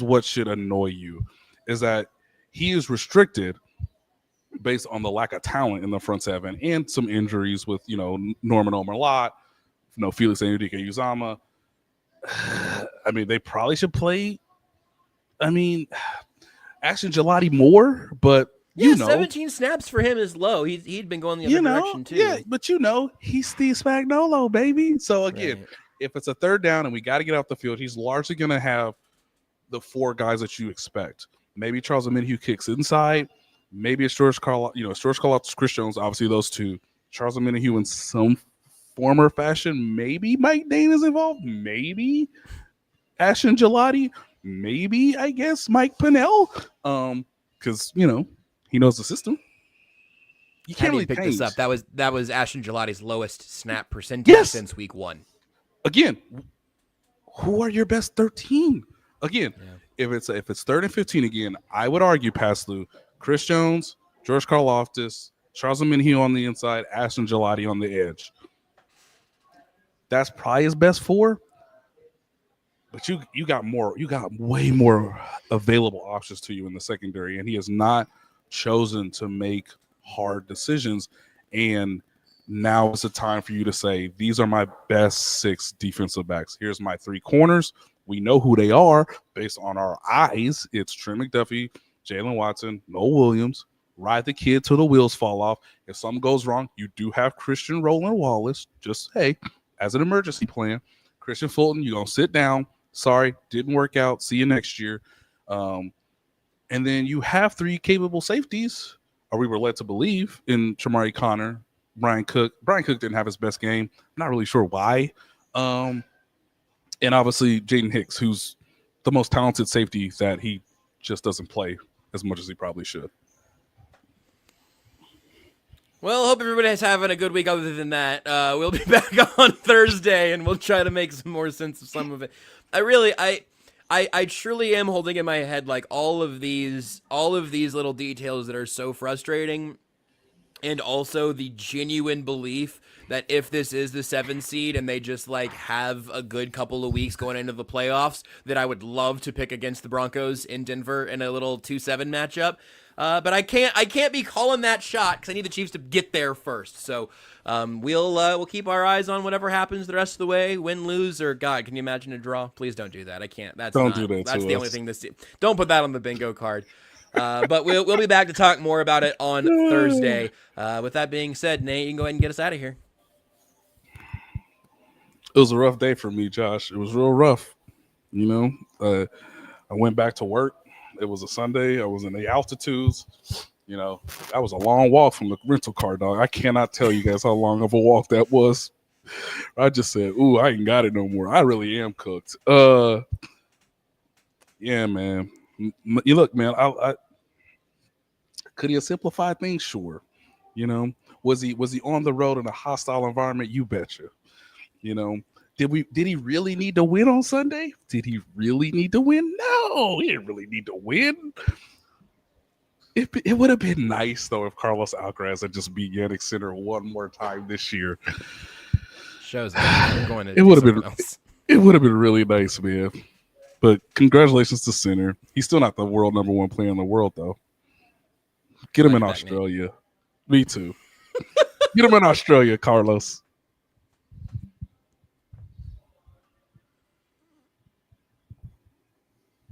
what should annoy you, is that he is restricted based on the lack of talent in the front seven and some injuries with, Norman Omerlot, Felix Anudike-Uzama. I mean, they probably should play, Ashton Gelati more, but, 17 snaps for him is low. He'd been going the other direction, too. Yeah, but, he's Steve Spagnolo, baby. So, again, if it's a third down and we got to get off the field, he's largely going to have the 4 guys that you expect. Maybe Charles Omenihu kicks inside. Maybe it's George Karlaftis, Chris Jones, obviously those 2. Charles Omenihu in some form or fashion. Maybe Mike Dane is involved. Maybe Ashton Gelati. Maybe, I guess, Mike Pinnell. Because, he knows the system. You can't really pick this up. That was Ashton Gelati's lowest snap percentage since week 1. Again, who are your best 13? Again, if it's 3rd and 15 again, I would argue Pazlu, Chris Jones, George Karlaftis, Charles Omenihu on the inside, Ashton Gelati on the edge. That's probably his best 4. But you got way more available options to you in the secondary, and he has not chosen to make hard decisions. And now is the time for you to say, these are my best 6 defensive backs. Here's my 3 corners. We know who they are based on our eyes. It's Trent McDuffie, Jalen Watson, Noah Williams. Ride the kid till the wheels fall off. If something goes wrong, you do have Christian Roland Wallace. Just say, as an emergency plan, Christian Fulton, you're going to sit down. Sorry, didn't work out. See you next year. And then you have 3 capable safeties, or we were led to believe, in Chamari Connor, Brian Cook. Brian Cook didn't have his best game. Not really sure why. And obviously Jaden Hicks, who's the most talented safety that he just doesn't play as much as he probably should. Well, hope everybody's having a good week other than that. We'll be back on Thursday, and we'll try to make some more sense of some of it. I truly am holding in my head like all of these little details that are so frustrating, and also the genuine belief that if this is the 7 seed and they just like have a good couple of weeks going into the playoffs, that I would love to pick against the Broncos in Denver in a little 2-7 matchup. But I can't be calling that shot because I need the Chiefs to get there first. So we'll keep our eyes on whatever happens the rest of the way. Win, lose, or God, can you imagine a draw? Please don't do that. I can't. That's the only thing this. Don't put that on the bingo card. But we'll be back to talk more about it on Thursday. With that being said, Nate, you can go ahead and get us out of here. It was a rough day for me, Josh. It was real rough. You know, I went back to work. It was a Sunday. I was in the altitudes. You know, that was a long walk from the rental car, dog. I cannot tell you guys how long of a walk that was. I just said, ooh, I ain't got it no more. I really am cooked. Yeah, man. You look, man, I could he have simplified things? Sure. You know, was he on the road in a hostile environment? You betcha. You know, did he really need to win on Sunday? Did he really need to win? No, he didn't really need to win. It would have been nice though if Carlos Alcaraz had just beat Yannick Sinner one more time this year. Shows that I'm going to. It would have been really nice, man. But congratulations to Sinner. He's still not the world number 1 player in the world though. Get him in Australia. Me too. Get him in Australia, Carlos.